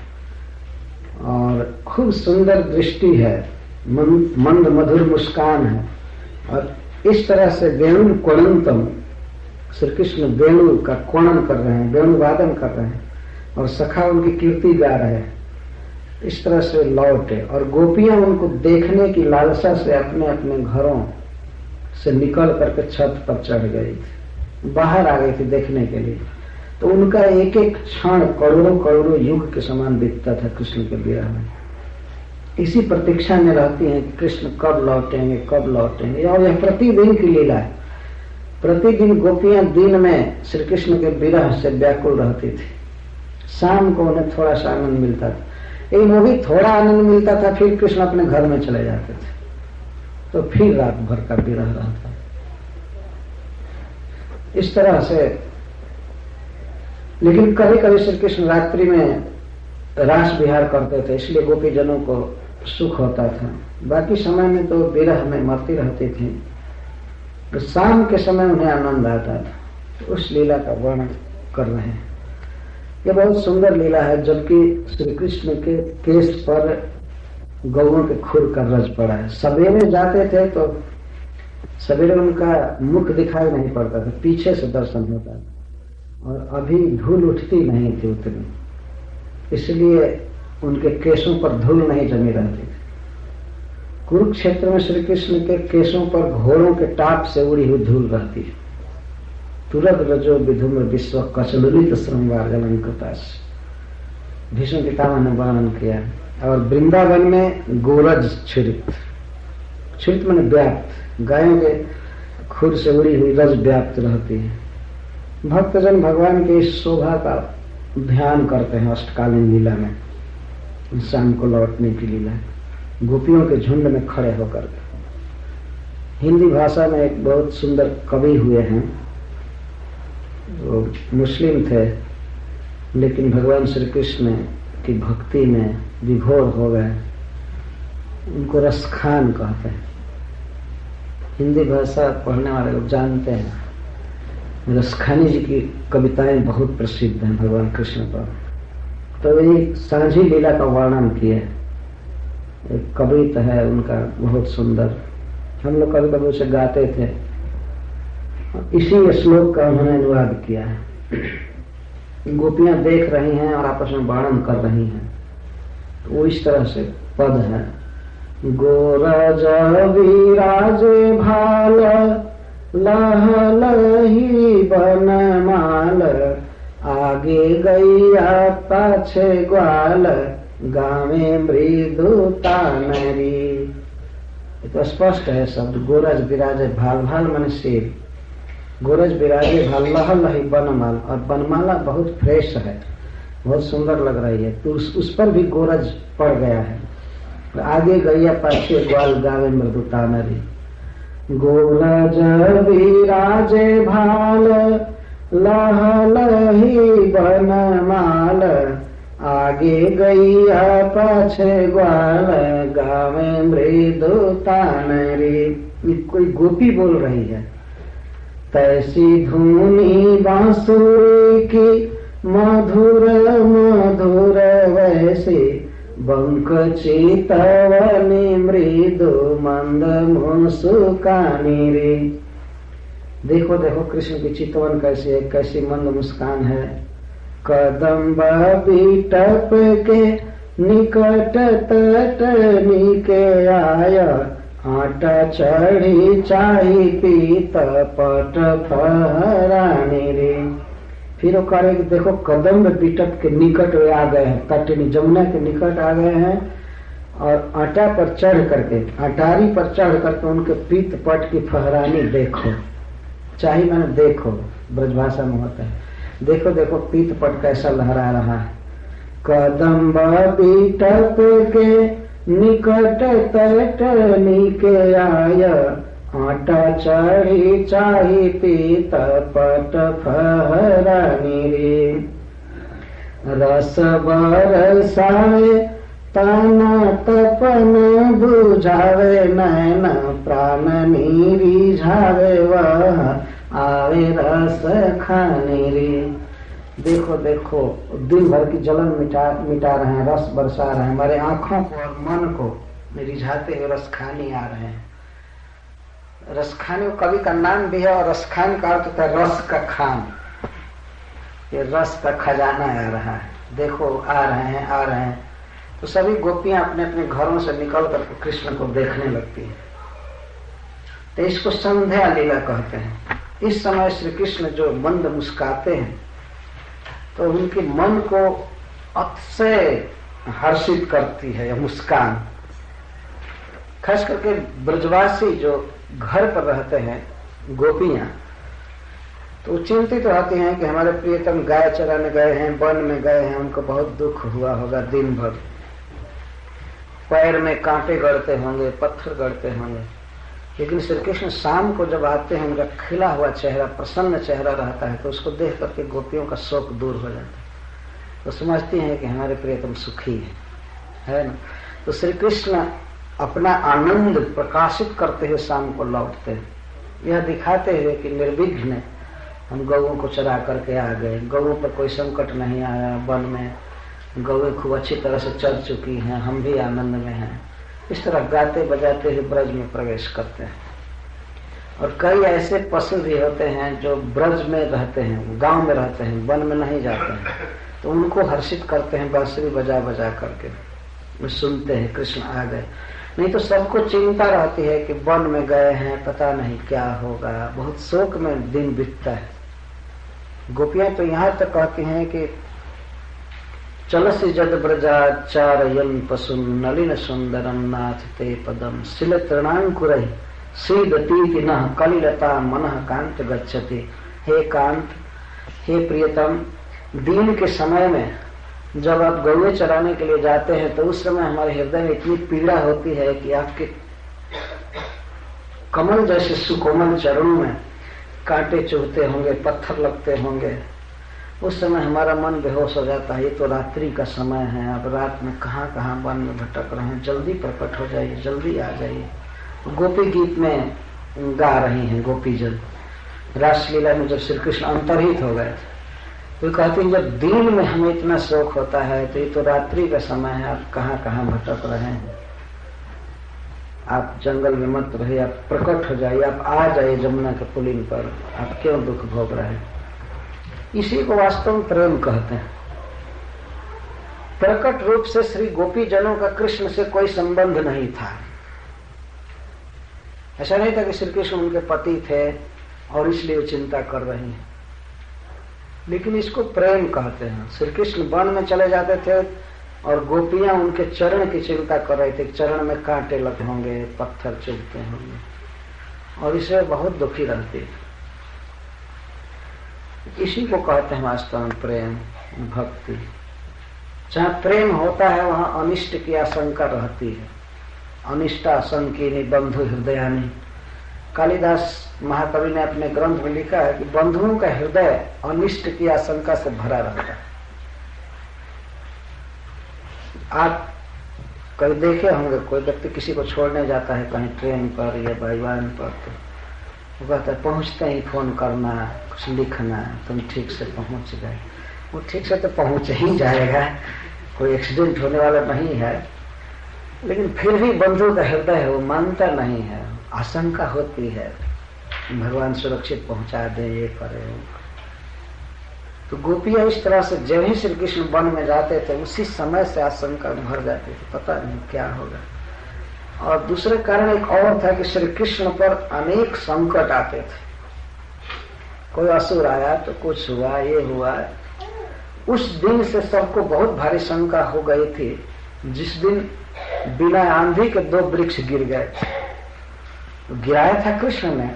और खूब सुंदर दृष्टि है, मंद मधुर मुस्कान है। और इस तरह से वेणु कोणंतम, श्री कृष्ण वेणु का कोणन कर रहे हैं, वेणु वादन कर रहे हैं और सखा उनकी कीर्ति गा रहे हैं। इस तरह से लौटे और गोपियां उनको देखने की लालसा से अपने अपने घरों से निकल करके छत पर चढ़ गई थी, बाहर आ गई थी देखने के लिए। तो उनका एक एक क्षण करोड़ों करोड़ों युग के समान बीतता था कृष्ण के विरह में। इसी प्रतीक्षा में रहती हैं कि कृष्ण कब लौटेंगे, कब लौटेंगे। और यह प्रतिदिन की लीला है। प्रतिदिन गोपियां दिन में श्री कृष्ण के विरह से व्याकुल रहती थी। शाम को उन्हें थोड़ा सा आनंद मिलता था, लेकिन वो भी थोड़ा आनंद मिलता था, फिर कृष्ण अपने घर में चले जाते थे, तो फिर रात भर का विरह रहता। इस तरह से। लेकिन कभी कभी श्री कृष्ण रात्रि में रास विहार करते थे, इसलिए गोपी जनों को सुख होता था। बाकी समय में तो विरह में मरती रहती थी, तो शाम के समय उन्हें आनंद आता था। तो उस लीला का वर्णन कर रहे हैं। यह बहुत सुंदर लीला है। जबकि श्री कृष्ण के केश पर गौओं के खुर का रज पड़ा है। सवेरे जाते थे तो सवेरे उनका मुख दिखाई नहीं पड़ता था, पीछे से दर्शन होता था। और अभी धूल उठती नहीं थी उतनी, इसलिए उनके केशों पर धूल नहीं जमी रहती थी। कुरुक्षेत्र में श्री कृष्ण के केशों पर घोड़ों के टाप से उड़ी हुई धूल रहती है। तुरग रजो विधुम्र विश्व कचलुलित श्रृंगार अलंकृतास, भीष्म पितामह ने वर्णन किया। और वृंदावन में गोरज छिरित, छिरित माने व्याप्त, गायों के खुर से उड़ी हुई रज व्याप्त रहती है। भक्तजन भगवान की इस शोभा का ध्यान करते हैं अष्टकालीन लीला में। शाम को लौटने की लीला गोपियों के झुंड में खड़े होकर। हिंदी भाषा में एक बहुत सुंदर कवि हुए हैं, वो मुस्लिम थे, लेकिन भगवान श्री कृष्ण की भक्ति में विभोर हो गए। उनको रसखान कहते हैं। हिंदी भाषा पढ़ने वाले लोग जानते हैं। रसखानी जी की कविताएं बहुत प्रसिद्ध हैं भगवान कृष्ण पर। तो ये सांझी लीला का वर्णन किए। एक कविता है उनका बहुत सुंदर, हम लोग कभी कभी उसे गाते थे। इसी श्लोक का उन्होंने अनुवाद किया है। गोपियां देख रही हैं और आपस में वर्णन कर रही हैं। तो वो इस तरह से पद है। गोरज विराजे भाल लह लही बनमाल, आगे गैया पाछे ग्वाल, गावे मृदुता नरी। तो स्पष्ट है शब्द। गोरज विराजे भाल, भाल माने शेर। गोरज विराजे भाल लह लही बनमाल, और बनमाला बहुत फ्रेश है, बहुत सुंदर लग रही है। तो उस पर भी गोरज पड़ गया है। आगे गैया पाछे ग्वाल, गावे मृदुता नरी। गोरज विराजे भाल लह लही बनमाल, आगे गैया पाछे ग्वाल, गावे मृदुता नरी। कोई गोपी बोल रही है। तैसी धुनी बांसुरी की मधुर मधुर वैसे, बंक चितवनी मृदु मंद मुस्कानी रे। देखो देखो कृष्ण की चितवन कैसी है, कैसी मंद मुस्कान है। कदम्ब बिटप के निकट तट निके आय, आटा चढ़ी चाही पीत पट फहरानी रे। फिर वो कह रहे कि देखो कदम्ब बिटप के निकट वे आ गए हैं, तटिनी जमुना के निकट आ गए हैं और आटा पर चढ़ करके, अटारी पर चढ़ करके उनके पीत पट की फहरानी देखो। चाहे मैंने देखो ब्रजभाषा में होता है, देखो देखो पीत पट कैसा लहरा रहा है। कदम्ब बिटप के निकट तटनी के आय, आटा चढ़ी चाही पीत पट फहरानी रे। रस बरसाए तना तपन बुझावे, नैन प्राण निरिझावे, वह आवे रस खाने रे। देखो देखो दिन भर की जलन मिटा रहे हैं, रस बरसा रहे हैं, हमारे आंखों को और मन को रिझाते हुए रस खाने आ रहे हैं। रस खाने कवि का नाम भी है, और रस खान का अर्थ होता है रस का खान। ये रस का खजाना आ रहा है, देखो आ रहे हैं आ रहे हैं। तो सभी गोपियां अपने अपने घरों से निकल कर कृष्ण को देखने लगती है। तो इसको संध्या लीला कहते हैं। इस समय श्री कृष्ण जो मंद मुस्काते हैं तो उनके मन को अतिशय हर्षित करती है यह मुस्कान। खास करके ब्रजवासी जो घर पर रहते हैं गोपियां, तो चिंतित रहती हैं कि हमारे प्रियतम गाय चराने गए हैं, वन में गए हैं, उनको बहुत दुख हुआ होगा, दिन भर पैर में कांटे गड़ते होंगे, पत्थर गड़ते होंगे। लेकिन श्री कृष्ण शाम को जब आते हैं, उनका खिला हुआ चेहरा, प्रसन्न चेहरा रहता है, तो उसको देख करके गोपियों का शोक दूर हो जाता है। तो समझती हैं कि हमारे प्रियतम सुखी है ना। तो श्री कृष्ण अपना आनंद प्रकाशित करते हुए शाम को लौटते हैं, यह दिखाते हुए कि निर्विघ्न हम गौओं को चरा करके आ गए, गौओं पर कोई संकट नहीं आया, वन में गौएं खूब अच्छी तरह से चल चुकी हैं, हम भी आनंद में हैं। इस तरह गाते बजाते हुए ब्रज में प्रवेश करते हैं। और कई ऐसे पशु भी होते हैं जो ब्रज में रहते हैं, गांव में रहते हैं, वन में नहीं जाते हैं, तो उनको हर्षित करते हैं बांसुरी बजा बजा करके, वो सुनते हैं कृष्ण आ गए। नहीं तो सबको चिंता रहती है कि वन में गए हैं, पता नहीं क्या होगा, बहुत शोक में दिन बीतता है। गोपियां तो यहाँ तक कहती हैं कि चलसी जद ब्रजाचारयन् पशुन नलिन सुंदरम नाथ ते पदम शिल तृणांकुरैः सीदतीति नः कलिलता मनः कांत गच्छति। हे कांत, हे प्रियतम, दिन के समय में जब आप गौएं चराने के लिए जाते हैं तो उस समय हमारे हृदय में इतनी पीड़ा होती है कि आपके कमल जैसे सुकोमल चरणों में कांटे चुभते होंगे, पत्थर लगते होंगे। उस समय हमारा मन बेहोश हो जाता है। ये तो रात्रि का समय है, आप रात में कहाँ कहाँ वन में भटक रहे हैं, जल्दी प्रकट हो जाइए, जल्दी आ जाइए। गोपी गीत में गा रही हैं गोपीजन। रासलीला में जब श्री कृष्ण अंतर्हित हो गए तो कहती हैं जब दिन में हमें इतना शोक होता है तो ये तो रात्रि का समय है, आप कहाँ कहाँ भटक रहे हैं, आप जंगल में मत रहिए, आप प्रकट हो जाइए, आप आ जाइए जमुना के पुलिन पर, आप क्यों दुख भोग रहे हैं। इसी को वास्तव में प्रेम कहते हैं। प्रकट रूप से श्री गोपी जनों का कृष्ण से कोई संबंध नहीं था। ऐसा नहीं था कि श्री कृष्ण उनके पति थे और इसलिए वो चिंता कर रही हैं, लेकिन इसको प्रेम कहते हैं। श्री कृष्ण वन में चले जाते थे और गोपियां उनके चरण की चिंता कर रही थी, चरण में कांटे लगे होंगे, पत्थर चुभते होंगे, और इसे बहुत दुखी रहती। इसी को कहते हैं वास्तव में प्रेम, भक्ति। जहाँ प्रेम होता है वहां अनिष्ट की आशंका रहती है। अनिष्टाशंकिनी बंधु हृदयानी, कालिदास महाकवि ने अपने ग्रंथ में लिखा है कि बंधुओं का हृदय अनिष्ट की आशंका से भरा रहता है। आप कभी देखे होंगे कोई व्यक्ति किसी को छोड़ने जाता है कहीं ट्रेन पर या वाहन पर, तो वो कहता है पहुंचते ही फोन करना, कुछ लिखना, तुम ठीक से पहुंच गए। वो ठीक से तो पहुंच ही जाएगा, कोई एक्सीडेंट होने वाला नहीं है, लेकिन फिर भी बंधु का हृदय है, वो मानता नहीं है, आशंका होती है भगवान सुरक्षित पहुंचा दे, ये करे। तो गोपियां इस तरह से जब ही श्री कृष्ण वन में जाते थे उसी समय से आशंका भर जाती थी, पता नहीं क्या होगा। और दूसरे कारण एक और था कि श्री कृष्ण पर अनेक संकट आते थे। कोई असुर आया तो कुछ हुआ, ये हुआ। उस दिन से सबको बहुत भारी शंका हो गई थी। जिस दिन बिना आंधी के 2 वृक्ष गिर गए, गिराया था कृष्ण ने,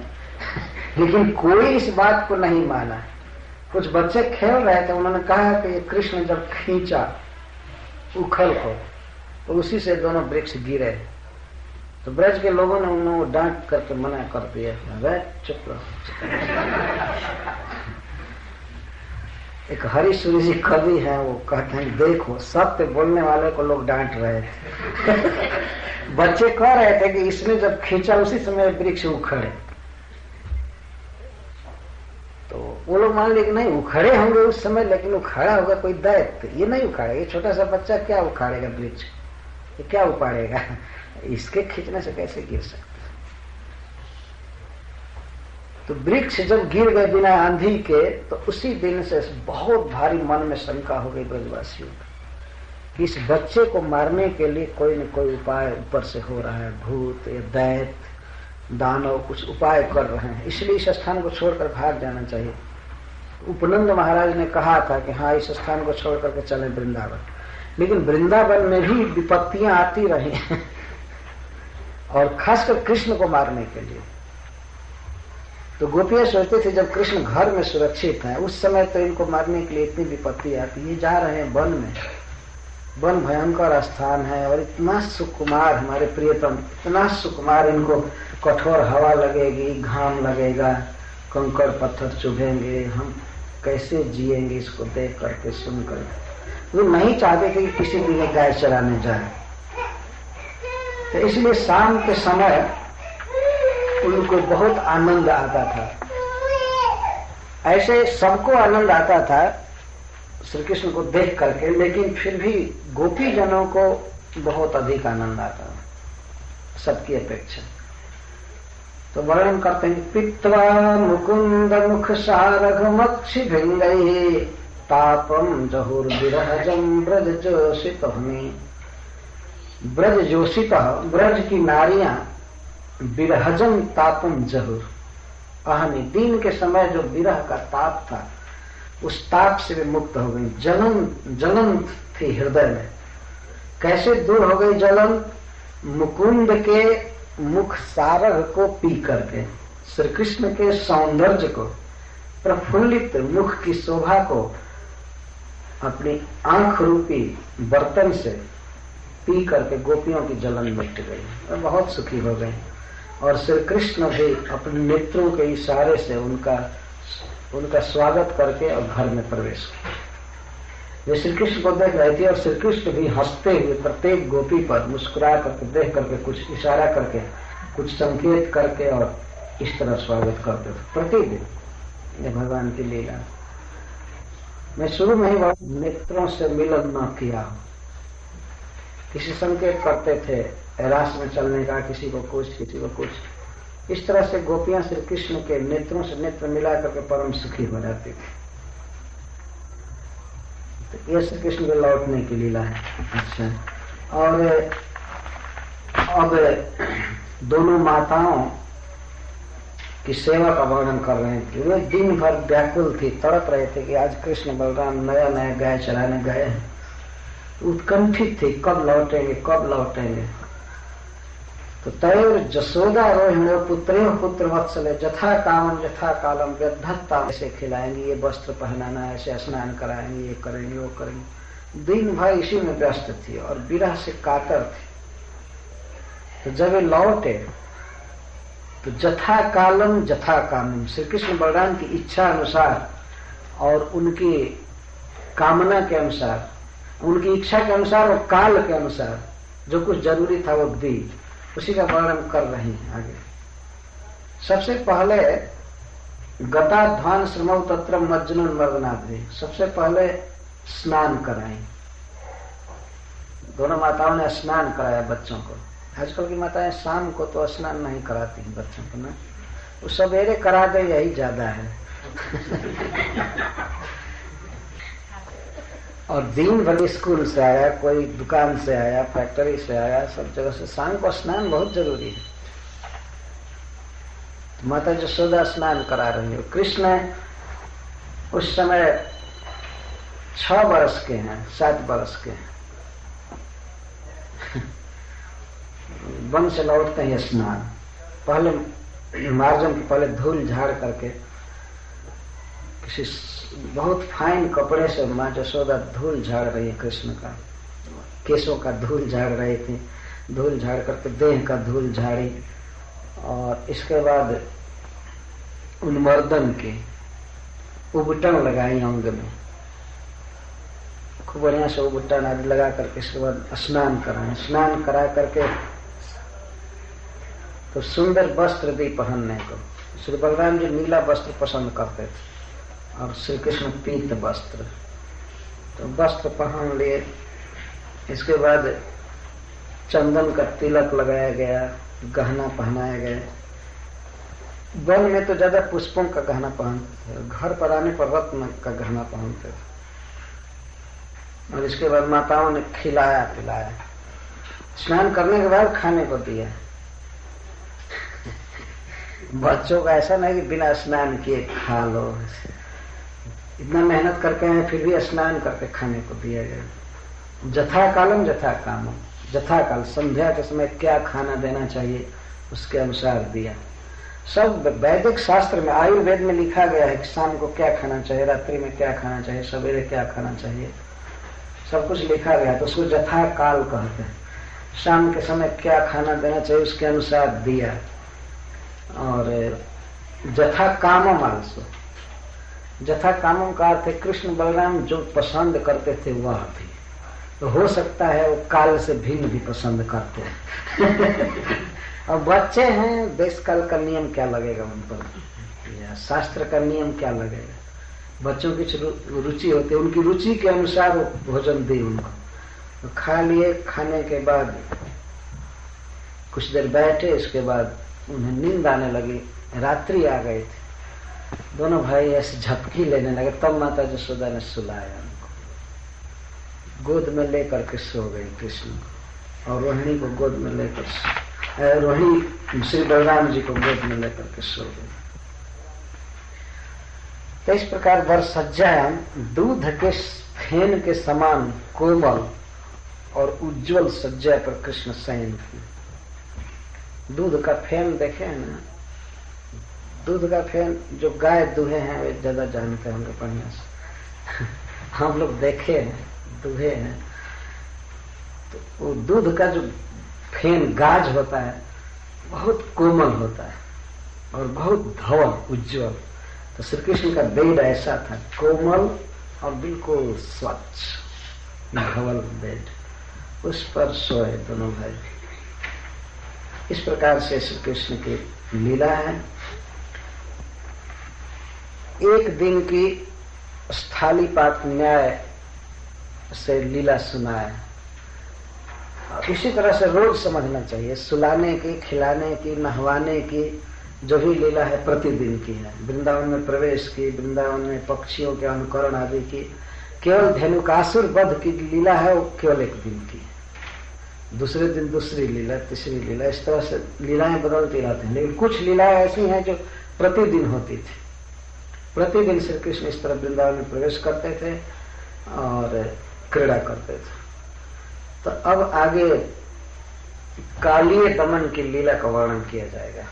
लेकिन कोई इस बात को नहीं माना। कुछ बच्चे खेल रहे थे, उन्होंने कहा कि कृष्ण जब खींचा उखल को तो उसी से दोनों वृक्ष गिरे। तो ब्रज के लोगों ने उन्हें डांट करके मना कर दिया, अरे चुप रहो। एक हरीश्वरी जी कवि है, वो कहते हैं देखो सत्य बोलने वाले को लोग डांट रहे थे। बच्चे कह रहे थे कि इसने जब खींचा उसी समय वृक्ष उखड़े। तो वो लोग मान लिया कि नहीं उखड़े होंगे उस समय, लेकिन उखाड़ा होगा कोई दैत्य, ये नहीं उखाड़ेगा। ये छोटा सा बच्चा क्या उखाड़ेगा वृक्ष, ये क्या उपाड़ेगा, इसके खींचने से कैसे गिर सकता। तो वृक्ष जब गिर गए बिना आंधी के, तो उसी दिन से बहुत भारी मन में शंका हो गई ब्रजवासियों कि इस बच्चे को मारने के लिए कोई न कोई उपाय ऊपर से हो रहा है। भूत या दैत्य दानव कुछ उपाय कर रहे हैं, इसलिए इस स्थान को छोड़कर भाग जाना चाहिए। उपनंद महाराज ने कहा था कि हाँ इस स्थान को छोड़ करके चलें वृंदावन, लेकिन वृंदावन में भी विपत्तियां आती रही और खासकर कृष्ण को मारने के लिए। तो गोपियां सोचते थे जब कृष्ण घर में सुरक्षित है उस समय तो इनको मारने के लिए इतनी विपत्ति आती। ये जा रहे हैं वन में, वन भयंकर स्थान है और इतना सुकुमार हमारे प्रियतम, इतना सुकुमार, इनको कठोर हवा लगेगी, घाम लगेगा, कंकड़ पत्थर चुभेंगे, हम कैसे जिएंगे इसको देख करके सुन कर। वो नहीं चाहते थे कि किसी दिन गाय चराने जाए। तो इसलिए शाम के समय उनको बहुत आनंद आता था। ऐसे सबको आनंद आता था श्री कृष्ण को देख करके, लेकिन फिर भी गोपी जनों को बहुत अधिक आनंद आता था सबकी अपेक्षा। तो वर्णन करते हैं, पित्वा मुकुंद मुख सारघ मक्षि भिंगई तापम जहुर्विरहजम ब्रज जोषित हमें। ब्रज जोषित, ब्रज की नारियां विरहजम तापम जहुर अहनी, दिन के समय जो विरह का ताप था उस ताप से भी मुक्त हो गई। जलन थी हृदय में, कैसे दूर हो गई जलन? मुकुंद के मुख सारघ को पी करके, श्री कृष्ण के सौंदर्य को, प्रफुल्लित मुख की शोभा को अपनी आंख रूपी बर्तन से पी करके गोपियों की जलन मिट गई और बहुत सुखी हो गई। और श्री कृष्ण भी अपने नेत्रों के इशारे से उनका स्वागत करके और घर में प्रवेश किया। वे श्री कृष्ण को देख रहे थे और श्री कृष्ण भी हंसते हुए प्रत्येक गोपी पर मुस्कुरा करके, देख करके, कुछ इशारा करके, कुछ संकेत करके और इस तरह स्वागत करते थे प्रतिदिन। ये भगवान की लीला। मैं शुरू में ही नेत्रों से मिलन न किया हो, किसी संकेत करते थे रास में चलने का, किसी को कुछ, किसी को कुछ। इस तरह से गोपियां श्री कृष्ण के नेत्रों से नेत्र मिला करके परम सुखी हो जाती थी। तो ये श्री कृष्ण के लौटने की लीला है। अच्छा, और अब दोनों माताओं की सेवा का वर्णन कर रहे थे। वे दिन भर व्याकुल थी, तड़प रहे थे कि आज कृष्ण बलराम नया नया गाय चराने गए हैं। उत्कंठित थे, कब लौटेंगे, कब लौटेंगे। तो तयोर जसोदा रोहिणो पुत्रेव पुत्र वत्सले जथा कामम यथा कालम व्यधत्ता, ऐसे खिलाएंगे, ये वस्त्र पहनाना, ऐसे स्नान कराएंगे, ये करेंगे, वो करेंगे। दिन भर इसी में व्यस्त थी और विरह से कातर थी। तो जब वे लौटे तो जथा कालम जथा कामम, श्री कृष्ण बलराम की इच्छा अनुसार और उनकी कामना के अनुसार, उनकी इच्छा के अनुसार और काल के अनुसार जो कुछ जरूरी था वो दी, उसी का वर्णन कर रही हैं आगे। सबसे पहले गताध्वान श्रमौ तत्र मज्जनुन मर्दनाद्रि, सबसे पहले स्नान कराई। दोनों माताओं ने स्नान कराया बच्चों को। आजकल की माताएं शाम को तो स्नान नहीं कराती हैं बच्चों को ना, वो सवेरे करा दे यही ज्यादा है। और दिन भर स्कूल से आया, कोई दुकान से आया, फैक्ट्री से आया, सब जगह से, शाम को स्नान बहुत जरूरी है। तो माता यशोदा स्नान करा रही है। कृष्ण उस समय 6 वर्ष के हैं, 7 वर्ष के हैं। वन से लौटते हैं स्नान, पहले मार्जन की पहले धूल झाड़ करके किसी बहुत फाइन कपड़े से माँ यशोदा धूल झाड़ रही है, कृष्ण का केशों का धूल झाड़ रही थी। धूल झाड़ करके देह का धूल झाड़ी और इसके बाद उन्मर्दन की उबटन लगाई अंग में, खूब बढ़िया से उबटन आदि लगा करके इसके बाद स्नान कराएं। स्नान करा करके तो सुंदर वस्त्र दी पहनने को। श्री बलराम जी नीला वस्त्र पसंद करते थे और श्री कृष्ण पीत वस्त्र, तो वस्त्र पहन लिए। इसके बाद चंदन का तिलक लगाया गया, गहना पहनाया गया। वन में तो ज्यादा पुष्पों का गहना पहनते थे, घर पर आने पर रत्न का गहना पहनते थे। और इसके बाद माताओं ने खिलाया पिलाया, स्नान करने के बाद खाने को दिया। बच्चों का ऐसा नहीं कि बिना स्नान किए खा लो, इतना मेहनत करके हैं फिर भी स्नान करके खाने को दिया गया। जथा कालम जथा कामम, जथा काल संध्या के समय क्या खाना देना चाहिए उसके अनुसार दिया। सब वैदिक शास्त्र में, आयुर्वेद में लिखा गया है कि शाम को क्या खाना चाहिए, रात्रि में क्या खाना चाहिए, सवेरे क्या खाना चाहिए, सब कुछ लिखा गया। तो उसको जथा काल कहते हैं। शाम के समय क्या खाना देना चाहिए उसके अनुसार दिया। और जथा कामम आल्सो, जथा कामम का अर्थ है कृष्ण बलराम जो पसंद करते थे वह भी, तो हो सकता है वो काल से भिन्न भी पसंद करते हैं। और बच्चे हैं, देश काल का नियम क्या लगेगा उन पर, या शास्त्र का नियम क्या लगेगा। बच्चों की रुचि होती है, उनकी रुचि के अनुसार भोजन दी उनको, तो खा लिए। खाने के बाद कुछ देर बैठे, इसके बाद उन्हें नींद आने लगी, रात्रि आ गई थी। दोनों भाई ऐसे झपकी लेने लगे, तब माता यशोदा ने सुलाया उनको, गोद में लेकर के सो गई कृष्ण को, और रोहिणी को गोद में लेकर, रोहिणी श्री बलराम जी को गोद में लेकर के सो गई। तो इस प्रकार वरसज्जायाम दूध के फेन के समान कोमल और उज्जवल सज्जा पर कृष्ण शयन की। दूध का फेन देखे हैं ना, दूध का फेन जो गाय दूहे हैं वे ज्यादा जानते होंगे बढ़िया से। हम लोग देखे हैं, दूहे हैं, तो वो दूध का जो फेन गाज होता है बहुत कोमल होता है और बहुत धवल उज्जवल। तो श्री कृष्ण का बेड ऐसा था, कोमल और बिल्कुल स्वच्छ धवल बेड, उस पर सोए दोनों भाई। इस प्रकार से श्री कृष्ण की लीला है। एक दिन की स्थालीपात न्याय से लीला सुनाए, इसी तरह से रोज समझना चाहिए। सुलाने की, खिलाने की, नहवाने की जो भी लीला है प्रतिदिन की है। वृंदावन में प्रवेश की, वृंदावन में पक्षियों के अनुकरण आदि की, केवल धेनुकासुर वध की लीला है वो केवल एक दिन की है। दूसरे दिन दूसरी लीला, तीसरी लीला, इस तरह से लीलाएं बदलती रहती हैं। लेकिन कुछ लीलाएं ऐसी हैं जो प्रतिदिन होती थी। प्रतिदिन श्री कृष्ण इस तरह वृंदावन में प्रवेश करते थे और क्रीड़ा करते थे। तो अब आगे कालीय दमन की लीला का वर्णन किया जाएगा।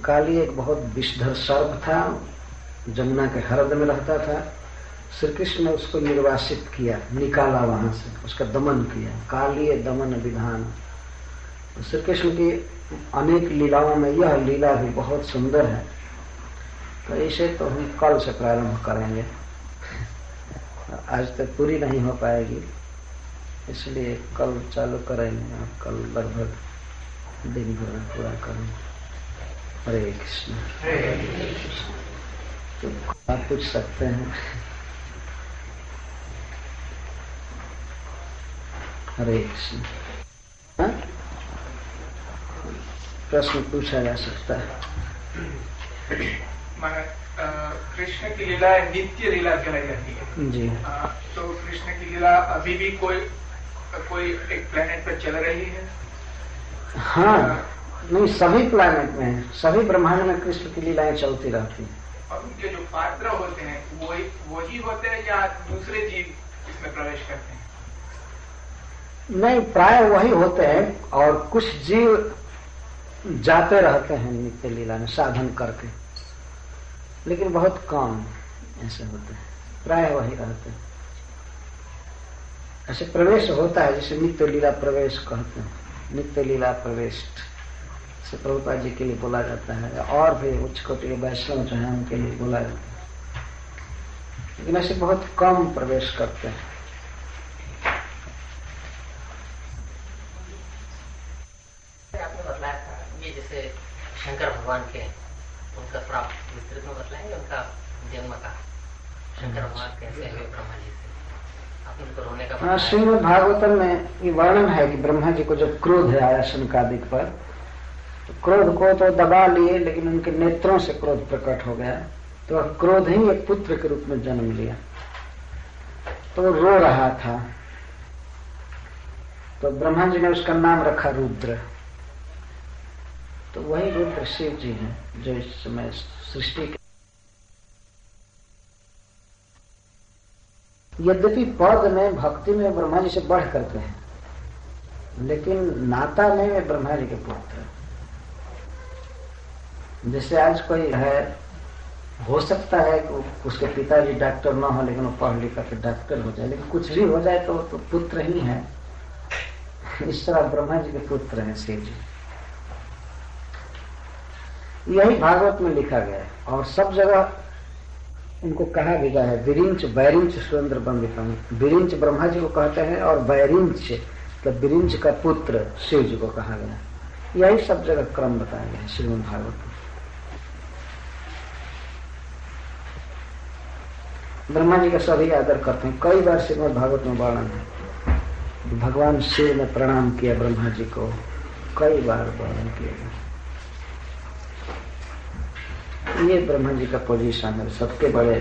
काली एक बहुत विषधर सर्प था, जमुना के हृद में रहता था। श्री कृष्ण ने उसको निर्वासित किया, निकाला वहां से, उसका दमन किया। कालीय दमन विधान। श्री कृष्ण की अनेक लीलाओं में यह लीला भी बहुत सुंदर है। तो इसे तो हम कल से प्रारंभ करेंगे, आज तक पूरी नहीं हो पाएगी, इसलिए कल चालू करेंगे और कल लगभग दिन भर में पूरा करेंगे। हरे कृष्ण। तो आप पूछ सकते हैं। हरे कृष्ण। प्रश्न पूछा जा सकता है। कृष्ण की लीला नित्य लीला कहलाई जाती है जी। तो कृष्ण की लीला अभी भी कोई एक प्लेनेट पर चल रही है? हाँ, नहीं, सभी प्लैनेट में, सभी ब्रह्मांड में कृष्ण की लीलाएं चलती रहती हैं। और उनके जो पात्र होते हैं वही होते हैं या दूसरे जीव इसमें प्रवेश करते हैं? नहीं, प्राय वही होते हैं और कुछ जीव जाते रहते हैं नित्य लीला में साधन करके, लेकिन बहुत कम ऐसे होते हैं, प्राय वही रहते हैं। ऐसे प्रवेश होता है जिसे नित्य लीला प्रवेश कहते हैं, नित्य लीला प्रवेश से प्रभुपाद जी के लिए बोला जाता है, और भी उच्च कोटि के वैष्णव जो है उनके लिए बोला जाता है, लेकिन ऐसे बहुत कम प्रवेश करते हैं। आपने बतलाया था ये जैसे शंकर भगवान के उनका प्राप्त विस्तृत में बतलाएंगे उनका जन्म का, शंकर भगवान कैसे हुए ब्रह्मा जी से, आपने उनको रोने का। हाँ, श्रीमद् भागवतम में ये वर्णन है कि ब्रह्मा जी को जब क्रोध आया शनकादिक पर, तो क्रोध को तो दबा लिए, लेकिन उनके नेत्रों से क्रोध प्रकट हो गया, तो क्रोध ही एक पुत्र के रूप में जन्म लिया। तो वो रो रहा था, तो ब्रह्मा जी ने उसका नाम रखा रुद्र। तो वही रुद्र शिव जी हैं जो इस समय सृष्टि के, यद्यपि पद में भक्ति में ब्रह्मा जी से बढ़ करते हैं, लेकिन नाता में वे ब्रह्मा जी के पुत्र। जैसे आज कोई है, हो सकता है कि उसके पिताजी डॉक्टर न हो, लेकिन वो पढ़ लिख कर डॉक्टर हो जाए, लेकिन कुछ भी हो जाए तो पुत्र ही है। इस तरह ब्रह्मा जी के पुत्र हैं शिव जी। यही भागवत में लिखा गया है और सब जगह उनको कहा भी गया है, विरिंच बैरिंच सुरेंद्र बंदितम। विरिंच ब्रह्मा जी को कहते हैं और बैरिंच मतलब विरिंच का पुत्र शिव जी को कहा गया। यही सब जगह क्रम बताया गया है श्रीमद् भागवत में। ब्रह्मा जी का सभी आदर करते हैं। कई बार श्रीमद् भागवत में वर्णन है, भगवान शिव ने प्रणाम किया ब्रह्मा जी को, कई बार वर्णन किया गया। ये ब्रह्मा जी का पोजीशन है, सबके बड़े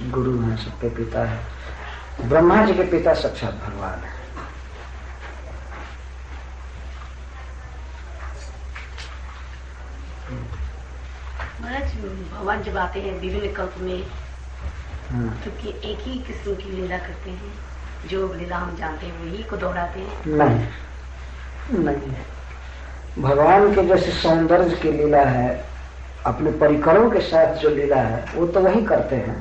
गुरु हैं, सबके पिता है। ब्रह्मा जी के पिता साक्षात भगवान है। महाराज, भगवान जब आते हैं विभिन्न कल्प में, क्योंकि एक ही किस्म की लीला करते हैं, जो लीला हम जानते हैं वही को दोहराते हैं? नहीं, भगवान के जैसे सौंदर्य की लीला है, अपने परिकरों के साथ जो लीला है वो तो वही करते हैं,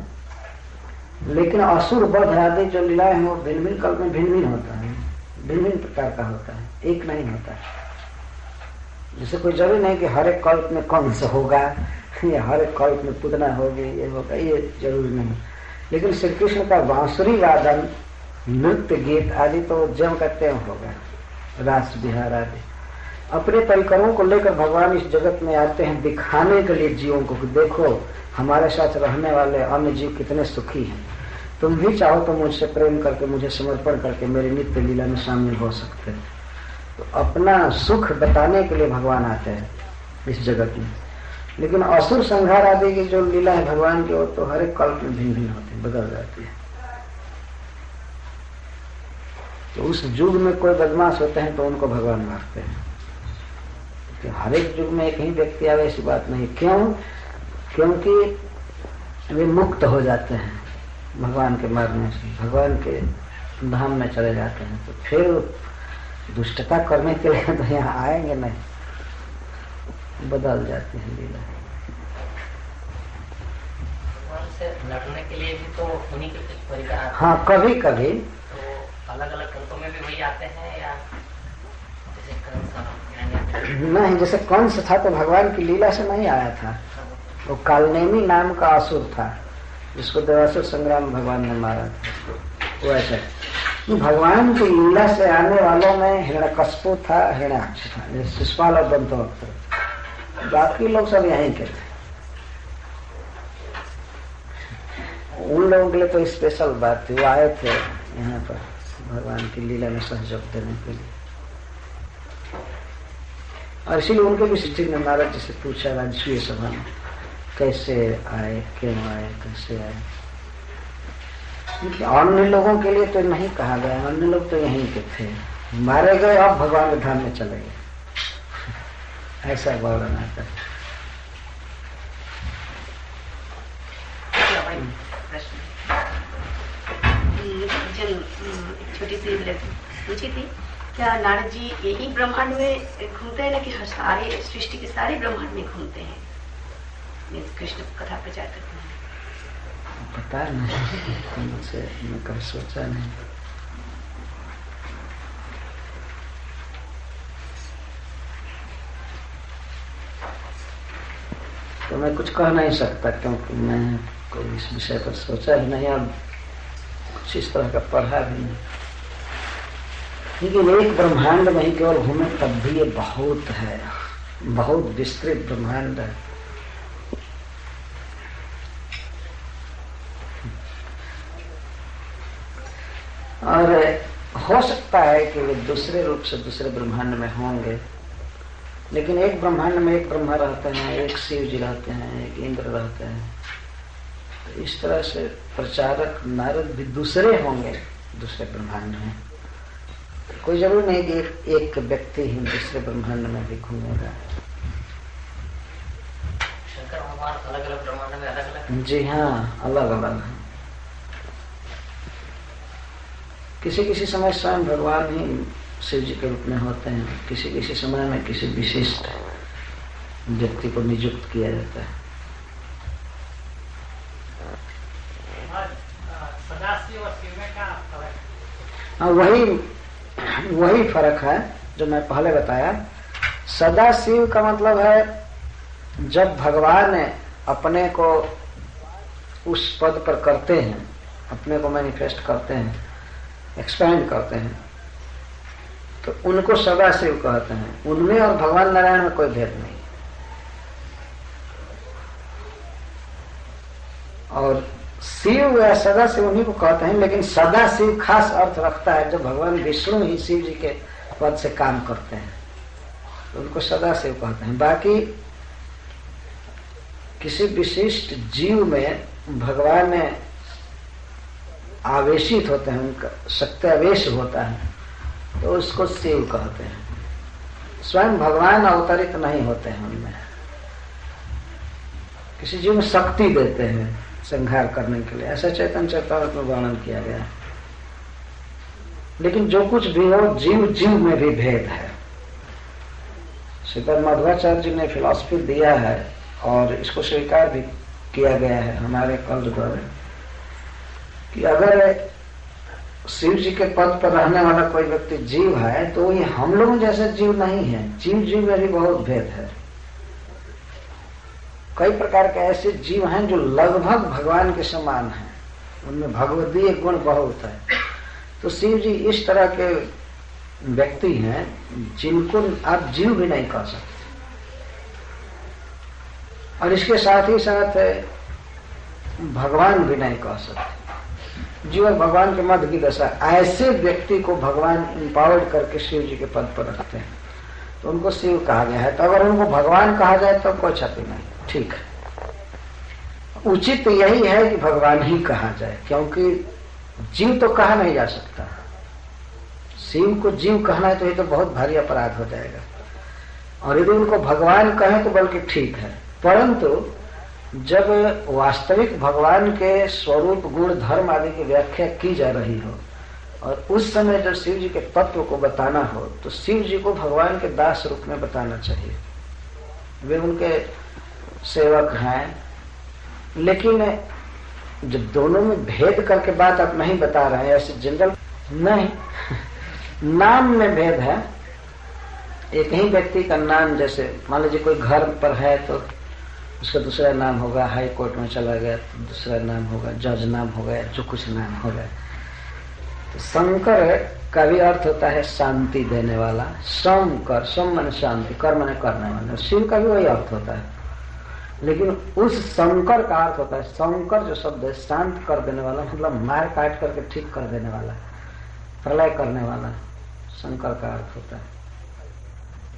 लेकिन असुर वध आदि जो लीला है वो भिन्न भिन्न कल्प में भिन्न भिन्न होता है, भिन्न भिन्न प्रकार का होता है, एक नहीं होता है। जैसे कोई जरूरी नहीं कि हर एक कल्प में कंस होगा या हर एक कल्प में पूतना होगी, ये होगा, ये जरूरी नहीं। लेकिन श्री कृष्ण का बांसुरी वादन, नृत्य गीत आदि तो जम करते होगा, रास बिहार आदि। अपने परिकरों को लेकर भगवान इस जगत में आते हैं दिखाने के लिए जीवों को कि देखो हमारे साथ रहने वाले अन्य जीव कितने सुखी हैं, तुम भी चाहो तो मुझसे प्रेम करके, मुझे समर्पण करके मेरी नित्य लीला में शामिल हो सकते हैं। तो अपना सुख बताने के लिए भगवान आते हैं इस जगत में। लेकिन असुर संहार आदि की जो लीला है भगवान की, वो तो हर एक कल्प में भिन्न भिन्न होती है, बदल जाती है। तो उस युग में कोई बदमाश होते हैं तो उनको भगवान मारते हैं। तो हर एक युग में एक ही व्यक्ति आवे ऐसी बात नहीं। क्यों? क्योंकि वे मुक्त हो जाते हैं भगवान के मारने से, भगवान के धाम में चले जाते हैं। तो फिर दुष्टता करने के लिए तो यहाँ आएंगे नहीं, बदल जाती है लीला। भगवान से लड़ने के लिए भी तो उन्हीं के कुछ परिवार। हाँ, कभी कभी तो अलग अलग कल्पों में भी वही आते हैं, या जैसे कंस नहीं, जैसे कंस था तो भगवान की लीला से नहीं आया था, वो कालनेमी नाम का असुर था जिसको देवासुर संग्राम भगवान ने मारा था। वो ऐसा भगवान की लीला से आने वालों में हिरण्यकश्यप था, हिरण्याक्ष था, शिशुपाल और दंतवक्त्र, बाकी लोग सब यहीं के थे। उन लोगों के लिए तो स्पेशल बात थी, वो आए थे यहाँ पर भगवान की लीला में सहयोग देने के लिए। और इसीलिए उनके भी सृष्टि ने नारद जी से पूछा राजकीय सभा में, कैसे आए, क्यों आए, कैसे आए। अन्य लोगों के लिए तो नहीं कहा गया, अन्य लोग तो यहीं के थे, मारे गए, अब भगवान के धाम में चले गए, ऐसा वर्णन आता है। प्रश्न छोटी सी पूछी थी, क्या नारद जी यही ब्रह्मांड में घूमते हैं ना कि सारे सृष्टि के सारे ब्रह्मांड में घूमते हैं, कृष्ण कथा प्रचार करते हैं? पता नहीं, मुझसे मैं कभी सोचा नहीं। तो मैं कुछ कह नहीं सकता, क्योंकि मैं कोई इस विषय पर सोचा ही नहीं और कुछ इस तरह का पढ़ा भी नहीं। लेकिन एक ब्रह्मांड में ही केवल घूमे तब भी ये बहुत है, बहुत विस्तृत ब्रह्मांड है। और हो सकता है कि वे दूसरे रूप से दूसरे ब्रह्मांड में होंगे, लेकिन एक ब्रह्मांड में एक ब्रह्मा रहते हैं, एक शिव जी रहते हैं, एक इंद्र रहते हैं। तो इस तरह से प्रचारक नारद भी दूसरे होंगे दूसरे ब्रह्मांड में। तो कोई जरूर नहीं कि एक व्यक्ति ही दूसरे ब्रह्मांड में भी घूमेगा। शंकर भगवान अलग अलग ब्रह्मांड में अलग अलग? जी हाँ, अलग अलग है। किसी किसी समय स्वयं भगवान ही शिव जी के रूप में होते हैं, किसी किसी समय में किसी विशिष्ट व्यक्ति को नियुक्त किया जाता है। सदाशिव और शिव में क्या फर्क है? हाँ, वही फर्क है जो मैं पहले बताया। सदाशिव का मतलब है जब भगवान अपने को उस पद पर करते हैं, अपने को मैनिफेस्ट करते हैं, एक्सपैंड करते हैं, तो उनको सदाशिव कहते हैं। उनमें और भगवान नारायण में कोई भेद नहीं। और शिव या सदाशिव उन्हीं को कहते हैं, लेकिन सदाशिव खास अर्थ रखता है जब भगवान विष्णु ही शिव जी के पद से काम करते हैं, तो उनको सदाशिव कहते हैं। बाकी किसी विशिष्ट जीव में भगवान आवेशित होते हैं, उनका सत्यावेश होता है, तो उसको शिव कहते हैं। स्वयं भगवान अवतरित नहीं होते हैं उनमें। किसी जीव में शक्ति देते हैं संहार करने के लिए, ऐसा चैतन्य चरितामृत में वर्णन किया गया है। लेकिन जो कुछ भी हो, जीव जीव में भी भेद है। श्रीपाद माधवाचार्य जी ने फिलॉसफी दिया है और इसको स्वीकार भी किया गया है हमारे कल्प द्वारा कि अगर शिव जी के पद पर रहने वाला कोई व्यक्ति जीव है तो ये हम लोगों जैसे जीव नहीं है। जीव जीव में भी बहुत भेद है। कई प्रकार के ऐसे जीव हैं जो लगभग भगवान के समान हैं, उनमें भगवदीय गुण बहुत है। तो शिव जी इस तरह के व्यक्ति हैं जिनको आप जीव भी नहीं कह सकते। और इसके साथ ही साथ भगवान भी नहीं कह सकते। जीव और भगवान के मध्य की दशा, ऐसे व्यक्ति को भगवान इंपावर्ड करके शिव जी के पद पर रखते हैं, तो उनको शिव कहा गया है। तो अगर उनको भगवान कहा जाए तो कोई क्षति नहीं, ठीक है। उचित यही है कि भगवान ही कहा जाए, क्योंकि जीव तो कहा नहीं जा सकता। शिव को जीव कहना है तो ये तो बहुत भारी अपराध हो जाएगा। और यदि उनको भगवान कहें तो बल्कि ठीक है। परंतु जब वास्तविक भगवान के स्वरूप गुण धर्म आदि की व्याख्या की जा रही हो और उस समय जब शिव जी के तत्व को बताना हो, तो शिव जी को भगवान के दास रूप में बताना चाहिए। वे उनके सेवक हैं। लेकिन जब दोनों में भेद करके बात आप नहीं बता रहे हैं, ऐसे जनरल नहीं, नाम में भेद है। एक ही व्यक्ति का नाम, जैसे मान लीजिए कोई घर पर है तो उसका दूसरा नाम होगा, हाई कोर्ट में चला गया तो दूसरा नाम होगा, जज नाम हो गया, जो कुछ नाम हो गया। तो शंकर का भी अर्थ होता है शांति देने वाला। शंकर, सम माने शांति, कर माने करने वाला। शिव का भी वही अर्थ होता है, लेकिन उस शंकर का अर्थ होता है, शंकर जो शब्द है शांत कर देने वाला, मतलब मार काट करके ठीक कर देने वाला, प्रलय करने वाला, शंकर का अर्थ होता है।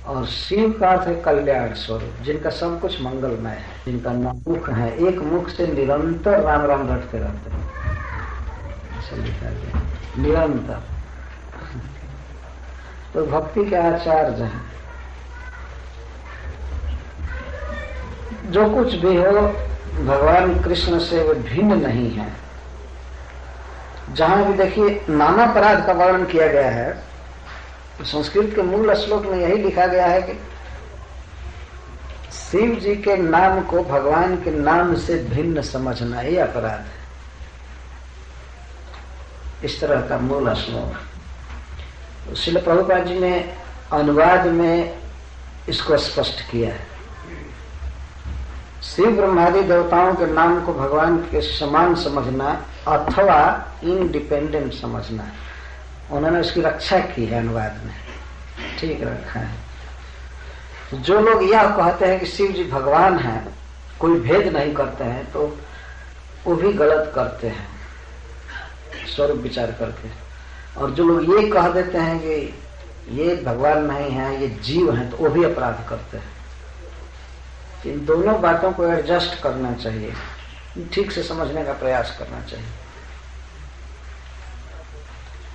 और शिव का अर्थ है कल्याण स्वरूप, जिनका सब कुछ मंगलमय है, जिनका मुख है, एक मुख से निरंतर राम राम रटते रहते हैं, ऐसा लिखा गया, निरंतर। तो भक्ति के आचार्य हैं। जो कुछ भी हो, भगवान कृष्ण से वे भिन्न नहीं है। जहां भी देखिए नामापराध का वर्णन किया गया है, संस्कृत के मूल श्लोक में यही लिखा गया है कि शिव जी के नाम को भगवान के नाम से भिन्न समझना ही अपराध है। इस तरह का मूल श्लोक श्रील प्रभुपाद जी ने अनुवाद में इसको स्पष्ट किया है। शिव ब्रह्मादि देवताओं के नाम को भगवान के समान समझना अथवा इंडिपेंडेंट समझना, उन्होंने उसकी रक्षा की है अनुवाद में, ठीक रखा है। जो लोग यह कहते हैं कि शिव जी भगवान हैं, कोई भेद नहीं करते हैं, तो वो भी गलत करते हैं स्वरूप विचार करके। और जो लोग ये कह देते हैं कि ये भगवान नहीं है, ये जीव हैं, तो वो भी अपराध करते हैं। इन दोनों बातों को एडजस्ट करना चाहिए, ठीक से समझने का प्रयास करना चाहिए।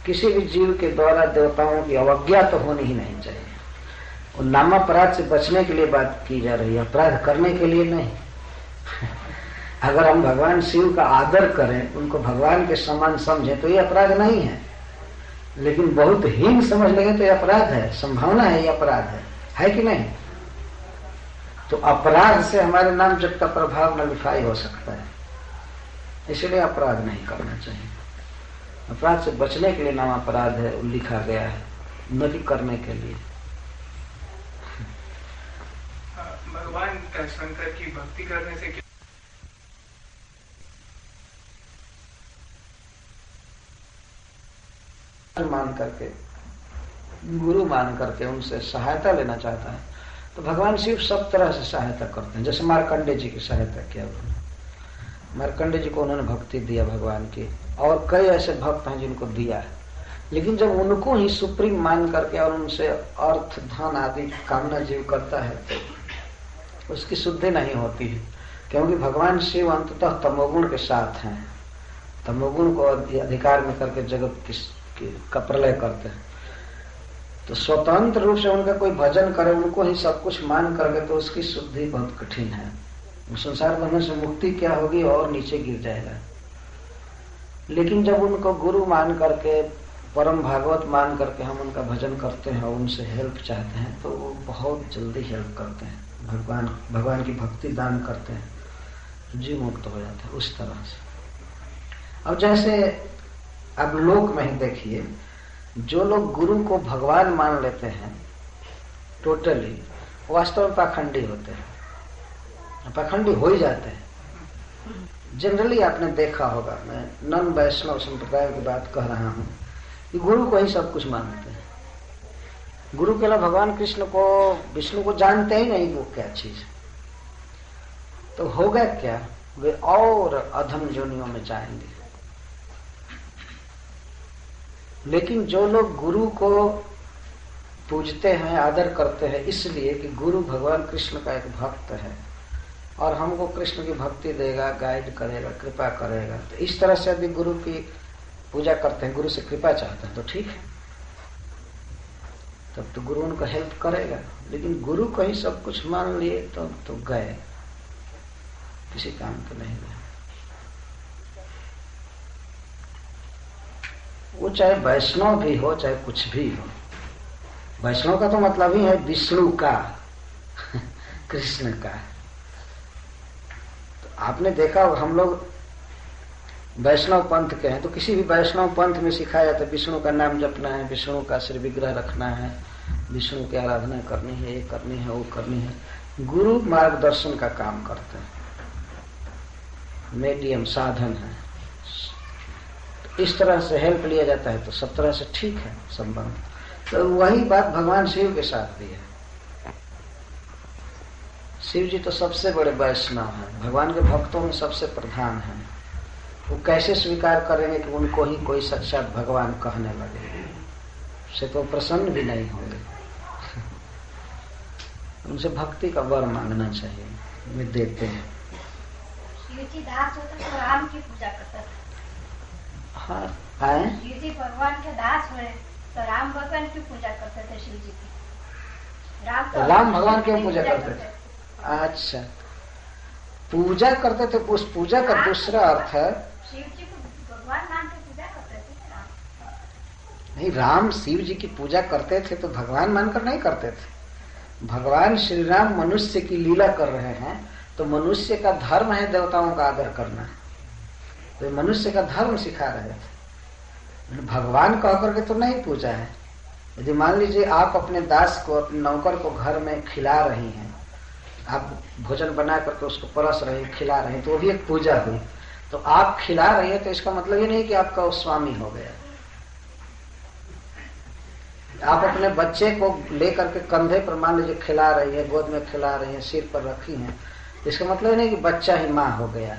किसी भी जीव के द्वारा देवताओं की अवज्ञा तो होनी ही नहीं चाहिए। और नामापराध से बचने के लिए बात की जा रही है, अपराध करने के लिए नहीं। अगर हम भगवान शिव का आदर करें, उनको भगवान के समान समझें, तो ये अपराध नहीं है। लेकिन बहुत हीन समझ लेंगे तो ये अपराध है, संभावना है ये अपराध है कि नहीं? तो अपराध से हमारे नाम जब का प्रभाव नलिफाई हो सकता है, इसलिए अपराध नहीं करना चाहिए। अपराध से बचने के लिए नाम अपराध है, लिखा गया है, न कि करने के लिए। भगवान शंकर की भक्ति करने से मान करके, गुरु मान करके उनसे सहायता लेना चाहता है, तो भगवान शिव सब तरह से सहायता करते हैं। जैसे मार्कंडे जी की सहायता किया उन्होंने, मार्कंडे जी को उन्होंने भक्ति दिया भगवान की, और कई ऐसे भक्त हैं जिनको दिया है। लेकिन जब उनको ही सुप्रीम मान करके और उनसे अर्थ धन आदि कामना जीव करता है, तो उसकी शुद्धि नहीं होती है। क्योंकि भगवान शिव अंततः तमोगुण के साथ हैं, तमोगुण को अधिकार में करके जगत का प्रलय करते हैं। तो स्वतंत्र रूप से उनका कोई भजन करे, उनको ही सब कुछ मान करके, तो उसकी शुद्धि बहुत कठिन है। संसार बनने से मुक्ति क्या होगी, और नीचे गिर जाएगा। लेकिन जब उनको गुरु मान करके, परम भागवत मान करके हम उनका भजन करते हैं और उनसे हेल्प चाहते हैं, तो वो बहुत जल्दी हेल्प करते हैं। भगवान की भक्ति दान करते हैं, जीव मुक्त हो जाता है उस तरह से। अब जैसे अब लोक में ही देखिए, जो लोग गुरु को भगवान मान लेते हैं टोटली, वास्तव में पाखंडी होते हैं, पाखंडी हो ही जाते हैं। जनरली आपने देखा होगा, मैं नन वैष्णव संप्रदाय की बात कह रहा हूं, कि गुरु को ही सब कुछ मानते हैं। गुरु के अलावा भगवान कृष्ण को, विष्णु को जानते ही नहीं वो क्या चीज। तो होगा क्या, वे और अधम योनियों में जाएंगे। लेकिन जो लोग गुरु को पूजते हैं, आदर करते हैं, इसलिए कि गुरु भगवान कृष्ण का एक भक्त है और हमको कृष्ण की भक्ति देगा, गाइड करेगा, कृपा करेगा, तो इस तरह से यदि गुरु की पूजा करते हैं, गुरु से कृपा चाहते हैं, तो ठीक है, तब तो गुरु उनको हेल्प करेगा। लेकिन गुरु को ही सब कुछ मान लिए तो गए, किसी काम तो नहीं गए। वो चाहे वैष्णव भी हो, चाहे कुछ भी हो। वैष्णव का तो मतलब ही है विष्णु का, कृष्ण का। तो आपने देखा, हम लोग वैष्णव पंथ के हैं, तो किसी भी वैष्णव पंथ में सिखाया जाता है विष्णु का नाम जपना है, विष्णु का श्री विग्रह रखना है, विष्णु की आराधना करनी है, ये करनी है, वो करनी है। गुरु मार्गदर्शन का काम करते हैं, मीडियम साधन है। इस तरह से हेल्प लिया जाता है, तो सब तरह से ठीक है संबंध। तो वही बात भगवान शिव के साथ भी है। शिव जी तो सबसे बड़े वैष्णव हैं, भगवान के भक्तों में सबसे प्रधान हैं। वो कैसे स्वीकार करेंगे कि उनको ही कोई साक्षात भगवान कहने लगे, उससे तो प्रसन्न भी नहीं होंगे। उनसे भक्ति का वर मांगना चाहिए, वे देते हैं। शिव जी दास होते तो राम की पूजा करता था। हाँ, आए शिव जी भगवान के दास हुए तो राम भगवान की पूजा करते थे। शिव जी की राम भगवान की पूजा करते थे। अच्छा, पूजा करते थे, उस पूजा का दूसरा अर्थ है। शिव जी को भगवान मान के पूजा करते थे राम। नहीं, राम शिव जी की पूजा करते थे तो भगवान मानकर नहीं करते थे। भगवान श्री राम मनुष्य की लीला कर रहे हैं तो मनुष्य का धर्म है देवताओं का आदर करना, तो मनुष्य का धर्म सिखा रहे थे। भगवान कह करके तो नहीं पूजा है। यदि मान लीजिए आप अपने दास को, अपने नौकर को घर में खिला रही हैं, आप भोजन बना करके उसको परस रहे हैं, खिला रहे हैं, तो वो भी एक पूजा हुई। तो आप खिला रही है तो इसका मतलब ये नहीं कि आपका वो स्वामी हो गया। आप अपने बच्चे को लेकर के कंधे पर मान लीजिए खिला रही है, गोद में खिला रही है, सिर पर रखी है, इसका मतलब नहीं कि बच्चा ही माँ हो गया।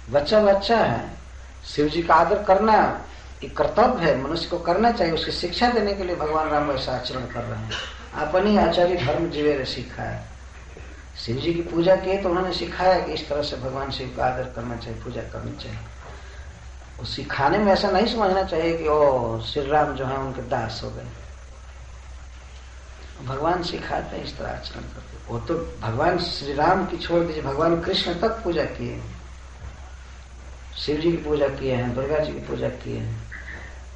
बच्चा बच्चा है। शिव जी का आदर करना एक कर्तव्य है, मनुष्य को करना चाहिए। उसकी शिक्षा देने के लिए भगवान राम वैसा आचरण कर रहे हैं। अपनी आचार्य धर्म जीवे सिखाया। शिव जी की पूजा की तो उन्होंने सिखाया कि इस तरह से भगवान शिव का आदर करना चाहिए, पूजा करनी चाहिए। उस सिखाने में ऐसा नहीं समझना चाहिए कि ओ श्री राम जो है उनके दास हो गए। भगवान सिखाते हैं इस तरह आचरण करते। वो तो भगवान श्री राम की छोड़ दीजिए, भगवान कृष्ण तक पूजा किए, शिव जी की पूजा किए हैं, दुर्गा जी की पूजा किए हैं।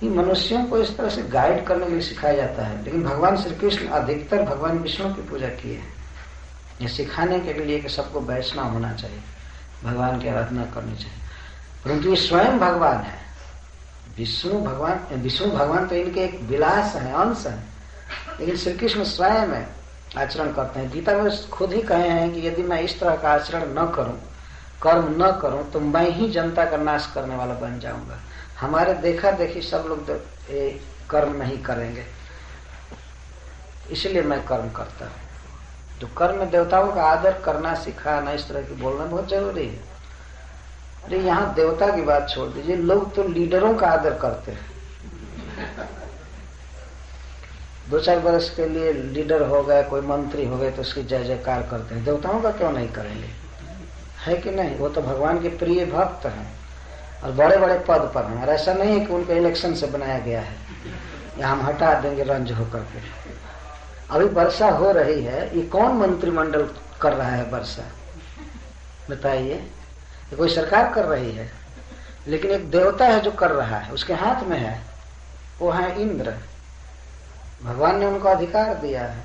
ये मनुष्यों को इस तरह से गाइड करने के लिए सिखाया जाता है। लेकिन भगवान श्री कृष्ण अधिकतर भगवान विष्णु की पूजा किए हैं, ये सिखाने के लिए कि सबको वैष्णव होना चाहिए, भगवान की आराधना करनी चाहिए। परंतु ये स्वयं भगवान है। विष्णु भगवान तो इनके एक विलास है, अंश है। लेकिन श्री कृष्ण स्वयं में आचरण करते हैं। गीता में खुद ही कहे हैं कि यदि मैं इस तरह का आचरण न करूं, कर्म न करूं, तो मैं ही जनता का नाश करने वाला बन जाऊंगा। हमारे देखा देखी सब लोग कर्म नहीं करेंगे, इसलिए मैं कर्म करता हूं। तो कर्म में देवताओं का आदर करना सिखाना, इस तरह की बोलना बहुत जरूरी है। अरे यहाँ देवता की बात छोड़ दीजिए, लोग तो लीडरों का आदर करते हैं। 2-4 वर्ष के लिए लीडर हो गए, कोई मंत्री हो गए तो उसकी जय जयकार करते हैं। देवताओं का क्यों नहीं करेंगे? है कि नहीं? वो तो भगवान के प्रिय भक्त हैं और बड़े बड़े पद पर हैं। और ऐसा नहीं है कि उनको इलेक्शन से बनाया गया है या हम हटा देंगे रंज होकर के। अभी वर्षा हो रही है, ये कौन मंत्रिमंडल कर रहा है वर्षा? बताइए। ये कोई सरकार कर रही है, लेकिन एक देवता है जो कर रहा है, उसके हाथ में है, वो है इंद्र। भगवान ने उनको अधिकार दिया है।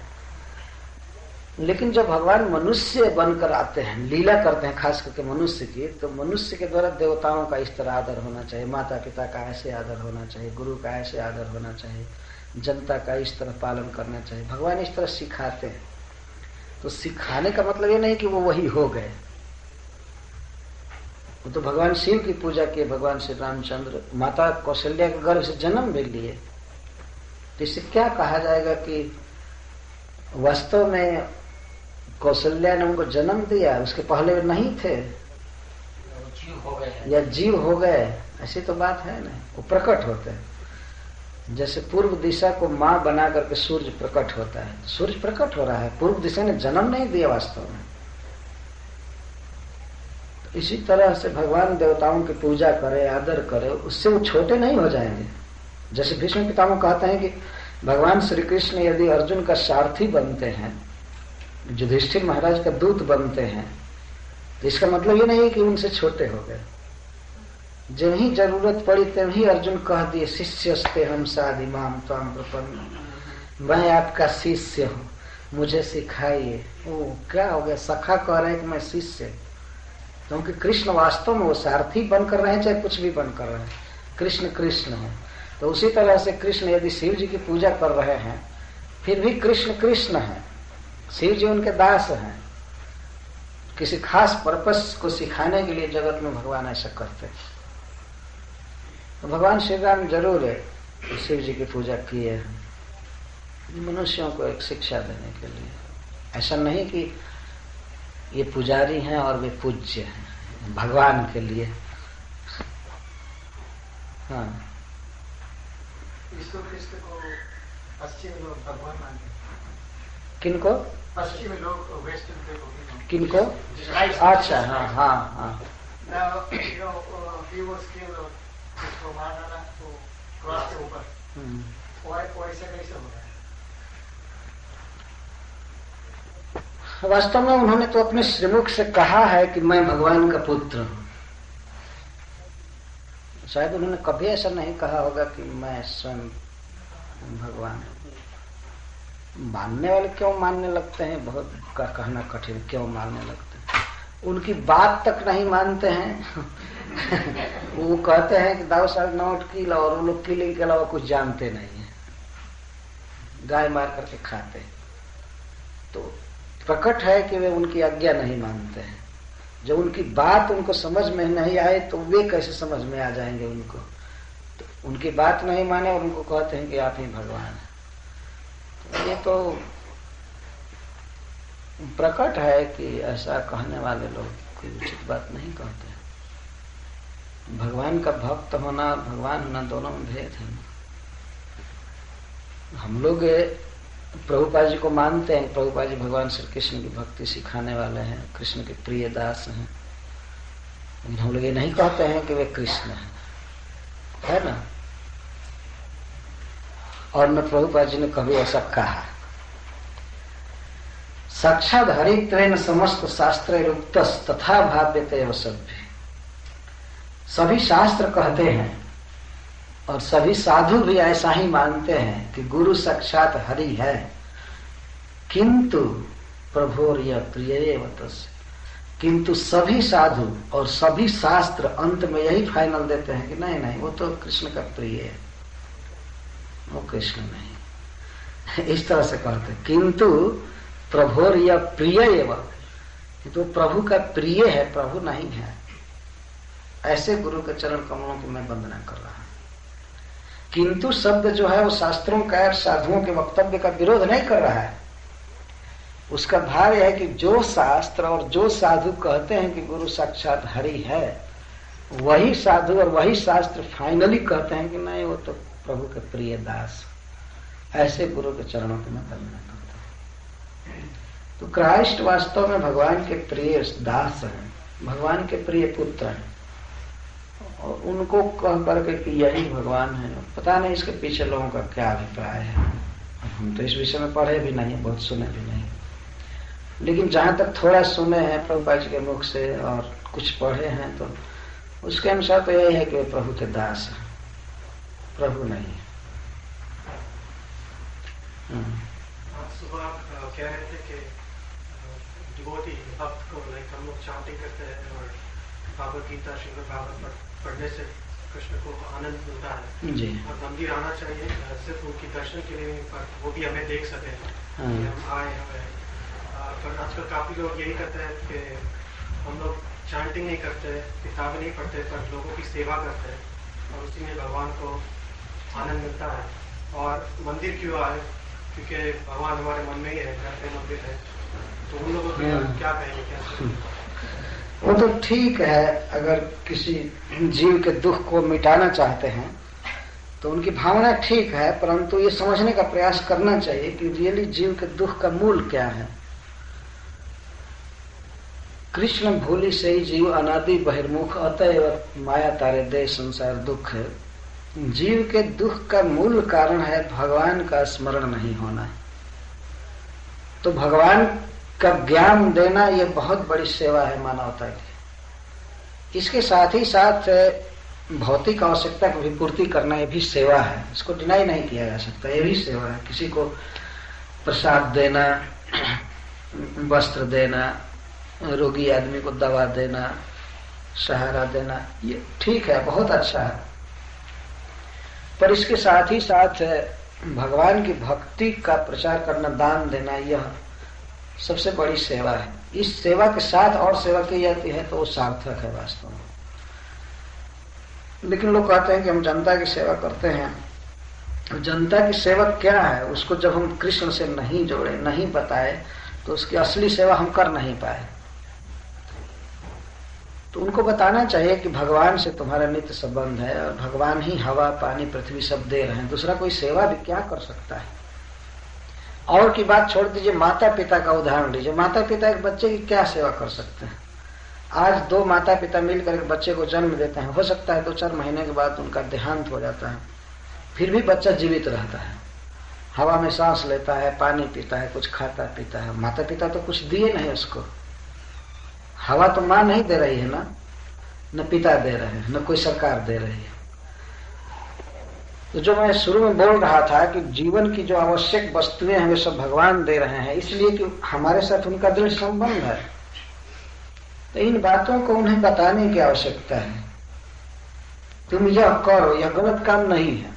लेकिन जब भगवान मनुष्य बनकर आते हैं, लीला करते हैं खास करके मनुष्य की, तो मनुष्य के द्वारा देवताओं का इस तरह आदर होना चाहिए, माता पिता का ऐसे आदर होना चाहिए, गुरु का ऐसे आदर होना चाहिए, जनता का इस तरह पालन करना चाहिए। भगवान इस तरह सिखाते हैं। तो सिखाने का मतलब ये नहीं कि वो वही हो गए। वो तो भगवान शिव की पूजा किए, भगवान श्री रामचंद्र माता कौशल्या के गर्भ से जन्म भी लिए। तो इससे क्या कहा जाएगा कि वास्तव में कौशल्या ने उनको जन्म दिया, उसके पहले वे नहीं थे, जीव हो गए या जीव हो गए? ऐसी तो बात है ना। वो प्रकट होते हैं। जैसे पूर्व दिशा को माँ बना करके सूर्य प्रकट होता है, सूर्य प्रकट हो रहा है, पूर्व दिशा ने जन्म नहीं दिया वास्तव में। तो इसी तरह से भगवान देवताओं की पूजा करे, आदर करे, उससे वो छोटे नहीं हो जाएंगे। जैसे भीष्म पितामह कहते हैं कि भगवान श्री कृष्ण यदि अर्जुन का सारथी बनते हैं, युधिष्ठिर महाराज का दूत बनते हैं, तो इसका मतलब ये नहीं कि उनसे छोटे हो गए। जब ही जरूरत पड़ी तब ही अर्जुन कह दिए, शिष्यस्ते हम साधि माम त्वाम प्रपन्न, मैं आपका शिष्य हूँ, मुझे सिखाइए। ओ क्या हो गया? सखा कह रहे हैं कि मैं शिष्य। क्योंकि कृष्ण वास्तव में वो सारथी बनकर रहे, चाहे कुछ भी बनकर रहे, कृष्ण कृष्ण है। तो उसी तरह से कृष्ण यदि शिव जी की पूजा कर रहे हैं, फिर भी कृष्ण कृष्ण है, शिव जी उनके दास हैं। किसी खास पर्पस को सिखाने के लिए जगत में भगवान ऐसा करते हैं। तो भगवान श्री राम जरूर है शिव जी की पूजा किए हैं, मनुष्यों को एक शिक्षा देने के लिए। ऐसा नहीं कि ये पुजारी हैं और वे पूज्य हैं भगवान के लिए। हाँ, यीशु कृष्ण को पश्चिमी लोग भगवान मानते हैं। किनको? पश्चिमी लोग, वेस्टर्न पीपल। किनको? अच्छा, हाँ हाँ हाँ। Now, he was killed जिसको मार डाला तो क्रॉस के ऊपर, वो ऐसे कैसे हो रहा है? वास्तव में उन्होंने तो अपने श्रीमुख से कहा है कि मैं भगवान का पुत्र हूं। शायद उन्होंने कभी ऐसा नहीं कहा होगा कि मैं स्वयं भगवान हूं। मानने वाले क्यों मानने लगते हैं, बहुत का कहना कठिन, क्यों मानने लगते हैं। उनकी बात तक नहीं मानते हैं। वो कहते हैं कि दाऊ साहब नोट किल, और वो लोग किलिंग के अलावा कुछ जानते नहीं है, गाय मार करके खाते। तो प्रकट है कि वे उनकी आज्ञा नहीं मानते हैं। जब उनकी बात उनको समझ में नहीं आए तो वे कैसे समझ में आ जाएंगे उनको। तो उनकी बात नहीं माने और उनको कहते हैं कि आप ही भगवान हैं। तो ये तो प्रकट है कि ऐसा कहने वाले लोग कोई उचित बात नहीं कहते। भगवान का भक्त होना और भगवान होना दोनों में भेद है। हम लोग प्रभुपाद जी को मानते हैं। प्रभुपाद जी भगवान श्री कृष्ण की भक्ति सिखाने वाले हैं, कृष्ण के प्रिय दास हैं, लेकिन हम लोग ये नहीं कहते हैं कि वे कृष्ण हैं, है ना। और न प्रभुपाद जी ने कभी ऐसा कहा। साक्षात हरित्वेन समस्त शास्त्र रुक्तस् तथा भाव्यते एव सभ्य। सभी शास्त्र कहते हैं और सभी साधु भी ऐसा ही मानते हैं कि गुरु साक्षात हरि है, किंतु प्रभोर्य प्रिय तस्य। किंतु सभी साधु और सभी शास्त्र अंत में यही फाइनल देते हैं कि नहीं नहीं, वो तो कृष्ण का प्रिय है, वो कृष्ण नहीं। इस तरह से कहते हैं, किंतु प्रभोर्य प्रिय एवं, तो प्रभु का प्रिय है, प्रभु नहीं है। ऐसे गुरु के चरण कमलों की मैं वंदना कर रहा हूं। किंतु शब्द जो है वो शास्त्रों का, साधुओं के वक्तव्य का विरोध नहीं कर रहा है। उसका भाव यह है कि जो शास्त्र और जो साधु कहते हैं कि गुरु साक्षात हरि है, वही साधु और वही शास्त्र फाइनली कहते हैं कि नहीं, वो तो प्रभु के प्रिय दास। ऐसे गुरु के चरणों की मैं वंदना करता हूं। तो क्राइस्ट वास्तव में भगवान के प्रिय दास हैं, भगवान के प्रिय पुत्र हैं, और उनको कह करके कि यही भगवान है। पता नहीं इसके पीछे लोगों का क्या अभिप्राय है। हम तो इस विषय में पढ़े भी नहीं, बहुत सुने भी नहीं, लेकिन जहां तक थोड़ा सुने हैं प्रभुपाद जी के मुख से और कुछ पढ़े हैं, तो उसके अनुसार तो यही है कि वे प्रभु के दास हैं, प्रभु नहीं। आज सुबह आप कह रहे थे कि डिवोटी भक्त को लाइक हम लोग चांटिंग करते हैं और भागवत गीता श्रीमद् भागवत पढ़ने से कृष्ण को आनंद मिलता है जी। और मंदिर आना चाहिए सिर्फ उनकी दर्शन के लिए, पर वो भी हमें देख सके कि हम आए हमें। पर आजकल काफी लोग यही करते हैं कि हम लोग चांटिंग नहीं करते, किताबें नहीं पढ़ते, पर लोगों की सेवा करते हैं और उसी में भगवान को आनंद मिलता है। और मंदिर क्यों आए? क्योंकि भगवान हमारे मन में ही है, घर पे मंदिर है। तो उन लोगों को क्या कहेंगे, क्या? वो तो ठीक है, अगर किसी जीव के दुख को मिटाना चाहते हैं तो उनकी भावना ठीक है, परंतु ये समझने का प्रयास करना चाहिए कि रियली जीव के दुख का मूल क्या है। कृष्ण भूलि से ही जीव अनादि बहिर्मुख, अतएव माया तारे दे संसार दुख है। जीव के दुख का मूल कारण है भगवान का स्मरण नहीं होना। तो भगवान का ज्ञान देना ये बहुत बड़ी सेवा है मानवता की। इसके साथ ही साथ भौतिक आवश्यकता की भी पूर्ति करना ये भी सेवा है, इसको डिनाई नहीं किया जा सकता, ये भी सेवा है। किसी को प्रसाद देना, वस्त्र देना, रोगी आदमी को दवा देना, सहारा देना, ये ठीक है, बहुत अच्छा है। पर इसके साथ ही साथ भगवान की भक्ति का प्रचार करना, दान देना, यह सबसे बड़ी सेवा है। इस सेवा के साथ और सेवा की जाती है तो वो सार्थक है वास्तव में। लेकिन लोग कहते हैं कि हम जनता की सेवा करते हैं। जनता की सेवा क्या है, उसको जब हम कृष्ण से नहीं जोड़े, नहीं बताए, तो उसकी असली सेवा हम कर नहीं पाए। तो उनको बताना चाहिए कि भगवान से तुम्हारा नित्य संबंध है और भगवान ही हवा पानी पृथ्वी सब दे रहे हैं, दूसरा कोई सेवा भी क्या कर सकता है। और की बात छोड़ दीजिए, माता पिता का उदाहरण लीजिए। माता पिता एक बच्चे की क्या सेवा कर सकते हैं? आज दो माता पिता मिलकर एक बच्चे को जन्म देते हैं, हो सकता है 2-4 महीने के बाद उनका देहांत हो जाता है, फिर भी बच्चा जीवित रहता है। हवा में सांस लेता है, पानी पीता है, कुछ खाता पीता है। माता पिता तो कुछ दिए नहीं उसको, हवा तो माँ नहीं दे रही है ना, न पिता दे रहे हैं, न कोई सरकार दे रही है। तो जो मैं शुरू में बोल रहा था कि जीवन की जो आवश्यक वस्तुएं हैं वे सब भगवान दे रहे हैं, इसलिए कि हमारे साथ उनका दृढ़ संबंध है। तो इन बातों को उन्हें बताने की आवश्यकता है। तुम यह करो, यह गलत काम नहीं है,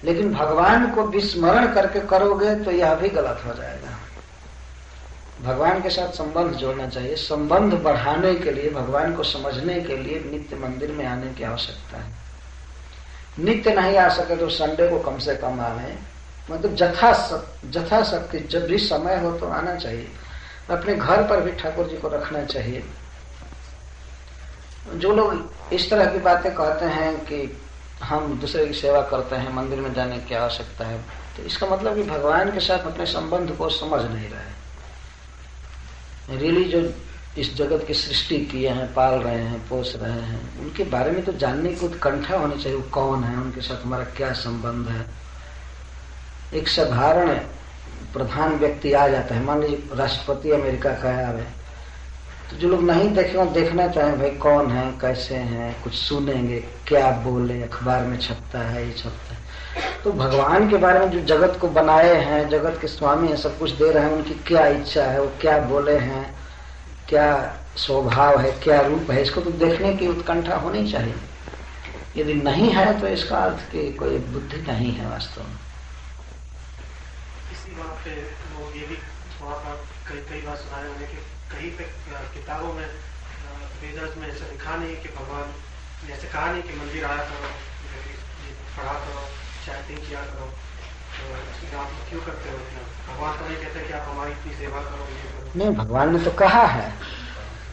लेकिन भगवान को विस्मरण करके करोगे तो यह भी गलत हो जाएगा। भगवान के साथ संबंध जोड़ना चाहिए। संबंध बढ़ाने के लिए, भगवान को समझने के लिए नित्य मंदिर में आने की आवश्यकता है। नित्य नहीं आ सके तो संडे को कम से कम आवे, मतलब जथाशक्ति जब भी समय हो तो आना चाहिए। अपने घर पर भी ठाकुर जी को रखना चाहिए। जो लोग इस तरह की बातें कहते हैं कि हम दूसरे की सेवा करते हैं, मंदिर में जाने की आवश्यकता है, तो इसका मतलब कि भगवान के साथ अपने संबंध को समझ नहीं रहे। रियली जो इस जगत की सृष्टि किए हैं, पाल रहे हैं, पोस रहे हैं, उनके बारे में तो जानने की उत्कंठा होनी चाहिए। वो कौन है, उनके साथ हमारा क्या संबंध है। एक साधारण प्रधान व्यक्ति आ जाता है, मान लीजिए राष्ट्रपति अमेरिका का है, तो जो लोग नहीं देखे देखना चाहें भाई कौन है, कैसे हैं, कुछ सुनेंगे, क्या बोले, अखबार में छपता है, ये छपता है। तो भगवान के बारे में जो जगत को बनाए हैं, जगत के स्वामी हैं, सब कुछ दे रहे हैं, उनकी क्या इच्छा है, वो क्या बोले हैं, क्या स्वभाव है, क्या रूप है, इसको तो देखने की उत्कंठा होनी चाहिए। यदि नहीं है तो इसका अर्थ कि कोई बुद्धि नहीं है वास्तव में। इसी बात पे लोग ये भी कई बार सुनाए होंगे कि कहीं पे किताबों में वेदास में ऐसा लिखा नहीं कि भगवान ने ऐसे कहा नहीं कि मंदिर आया करो, पढ़ा करो, चैटिंग किया करो, तो आप क्यों करते हो? भगवान तो नहीं कहते कि आप हमारी इतनी सेवा करो, ये करो। नहीं, भगवान ने तो कहा है।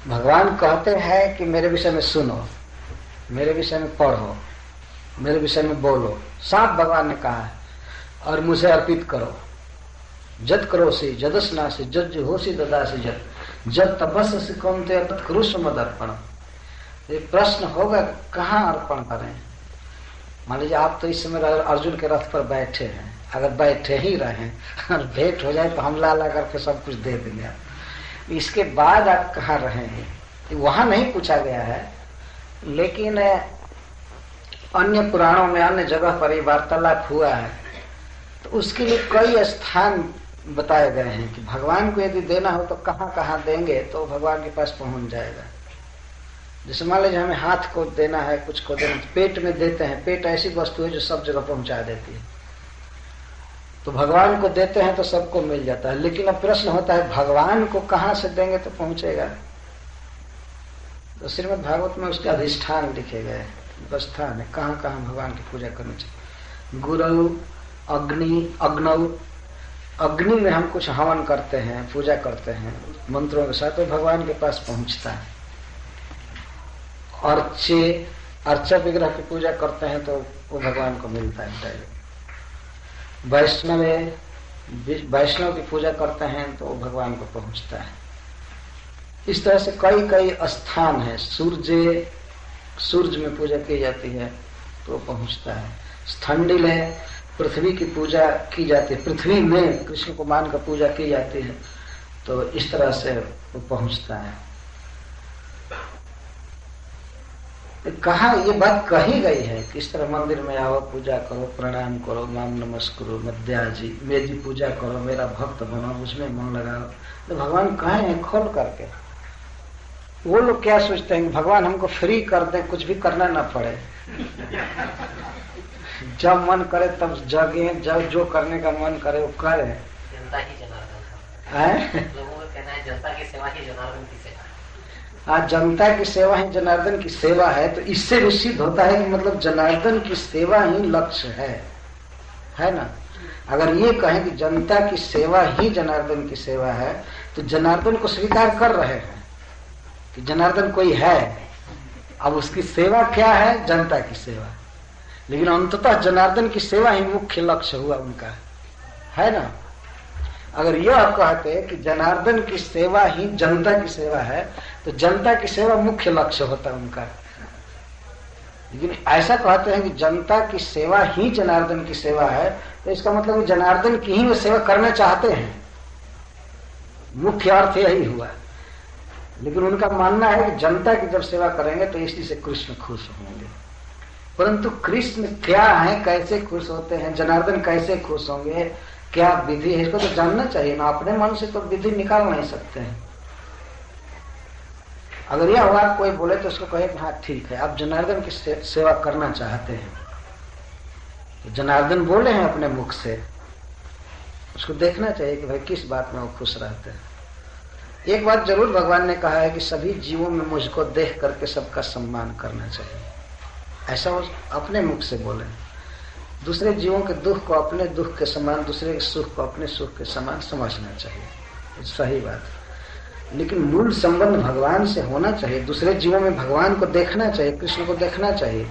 भगवान कहते हैं कि मेरे विषय में सुनो, मेरे विषय में पढ़ो, मेरे विषय में बोलो। साफ भगवान ने कहा है, और मुझे अर्पित करो। जद करोसी जदस्नासी जद जुहोसी ददासी जद तपस्सी कौनते तत्कुरुष्व मदर्पण। ये प्रश्न होगा कहाँ अर्पण करें। मान लीजिए आप तो इस समय अर्जुन के रथ पर बैठे हैं, अगर बैठे ही रहे और भेंट हो जाए तो हम ला करके सब कुछ दे देंगे। इसके बाद आप कहाँ रहेंगे, वहां नहीं पूछा गया है, लेकिन अन्य पुराणों में अन्य जगह पर ये वार्तालाप हुआ है। तो उसके लिए कई स्थान बताए गए हैं कि भगवान को यदि देना हो तो कहाँ कहाँ देंगे तो भगवान के पास पहुंच जाएगा। जैसे मान लीजिए हमें हाथ को देना है, कुछ को देना, तो पेट में देते हैं। पेट ऐसी वस्तु है जो सब जगह पहुंचा देती है, तो भगवान को देते हैं तो सबको मिल जाता है। लेकिन अब प्रश्न होता है भगवान को कहाँ से देंगे तो पहुंचेगा। तो श्रीमद् भागवत में उसके अधिष्ठान लिखे गए, स्थान है कहाँ कहाँ भगवान की पूजा करनी चाहिए। गुरु अग्नि अग्नौ, अग्नि में हम कुछ हवन करते हैं, पूजा करते हैं मंत्रों के साथ, तो भगवान के पास पहुंचता है। अर्चे, अर्चा विग्रह की पूजा करते हैं तो वो भगवान को मिलता है डायरेक्ट। वैष्णव की पूजा करते हैं तो वो भगवान को पहुंचता है। इस तरह से कई कई स्थान है। सूर्य में पूजा की जाती है तो पहुंचता है। स्थंडिल है, पृथ्वी की पूजा की जाती है, पृथ्वी में कृष्ण को मानकर पूजा की जाती है, तो इस तरह से वो पहुंचता है। कहा ये बात कही गई है कि इस तरह मंदिर में आओ, पूजा करो, प्रणाम करो, माम नमस्कुरु मध्याजी, मेरी पूजा करो, मेरा भक्त बनो, उसमें मन लगाओ। तो भगवान कहे हैं खोल करके। वो लोग क्या सोचते हैं भगवान हमको फ्री कर दे, कुछ भी करना ना पड़े, जब मन करे तब जगे, जब जो करने का मन करे वो करे। जनता ही जनार्दन है, लोगों का कहना है जनता की सेवा ही जनार्दन की सेवा। हाँ, जनता की सेवा ही जनार्दन की सेवा है। तो इससे भी सिद्ध होता है कि मतलब जनार्दन की सेवा ही लक्ष्य है ना। अगर ये कहें कि जनता की सेवा ही जनार्दन की सेवा है, तो जनार्दन को स्वीकार कर रहे हैं कि जनार्दन कोई है। अब उसकी सेवा क्या है? जनता की सेवा। लेकिन अंततः जनार्दन की सेवा ही मुख्य लक्ष्य हुआ उनका, है ना। अगर यह कहते कि जनार्दन की सेवा ही जनता की सेवा है, तो जनता की सेवा मुख्य लक्ष्य होता उनका। लेकिन ऐसा कहते हैं कि जनता की सेवा ही जनार्दन की सेवा है, तो इसका मतलब जनार्दन की ही वो सेवा करना चाहते हैं, मुख्य अर्थ यही हुआ। लेकिन उनका मानना है कि जनता की जब सेवा करेंगे तो इसी से कृष्ण खुश होंगे। परंतु कृष्ण क्या है, कैसे खुश होते हैं, जनार्दन कैसे खुश होंगे, क्या विधि है, इसको तो जानना चाहिए ना। अपने मन से तो विधि निकाल नहीं सकते हैं। अगर यह बात कोई बोले तो उसको कहे कि हाँ ठीक है, आप जनार्दन की सेवा करना चाहते हैं, तो जनार्दन बोले हैं अपने मुख से, उसको देखना चाहिए कि भाई किस बात में वो खुश रहते हैं। एक बात जरूर भगवान ने कहा है कि सभी जीवों में मुझको देख करके सबका सम्मान करना चाहिए, ऐसा वो अपने मुख से बोले। दूसरे जीवों के दुख को अपने दुख के समान, दूसरे के सुख को अपने सुख के समान समझना चाहिए, सही बात है। लेकिन मूल संबंध भगवान से होना चाहिए। दूसरे जीवों में भगवान को देखना चाहिए, कृष्ण को देखना चाहिए,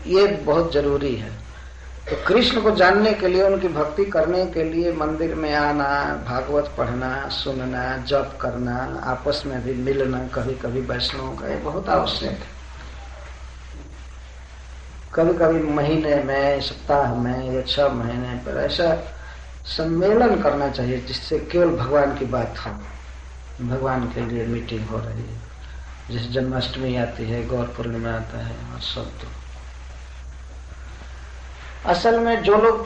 ये बहुत जरूरी है। तो कृष्ण को जानने के लिए, उनकी भक्ति करने के लिए मंदिर में आना, भागवत पढ़ना, सुनना, जप करना, आपस में भी मिलना, कभी कभी वैष्णव का, ये बहुत आवश्यक है। कभी कभी महीने में, सप्ताह में या 6 महीने पर ऐसा सम्मेलन करना चाहिए जिससे केवल भगवान की बात हो, भगवान के लिए मीटिंग हो रही है। जैसे जन्माष्टमी आती है, गौर पूर्णिमा आता है, और सब। तो असल में जो लोग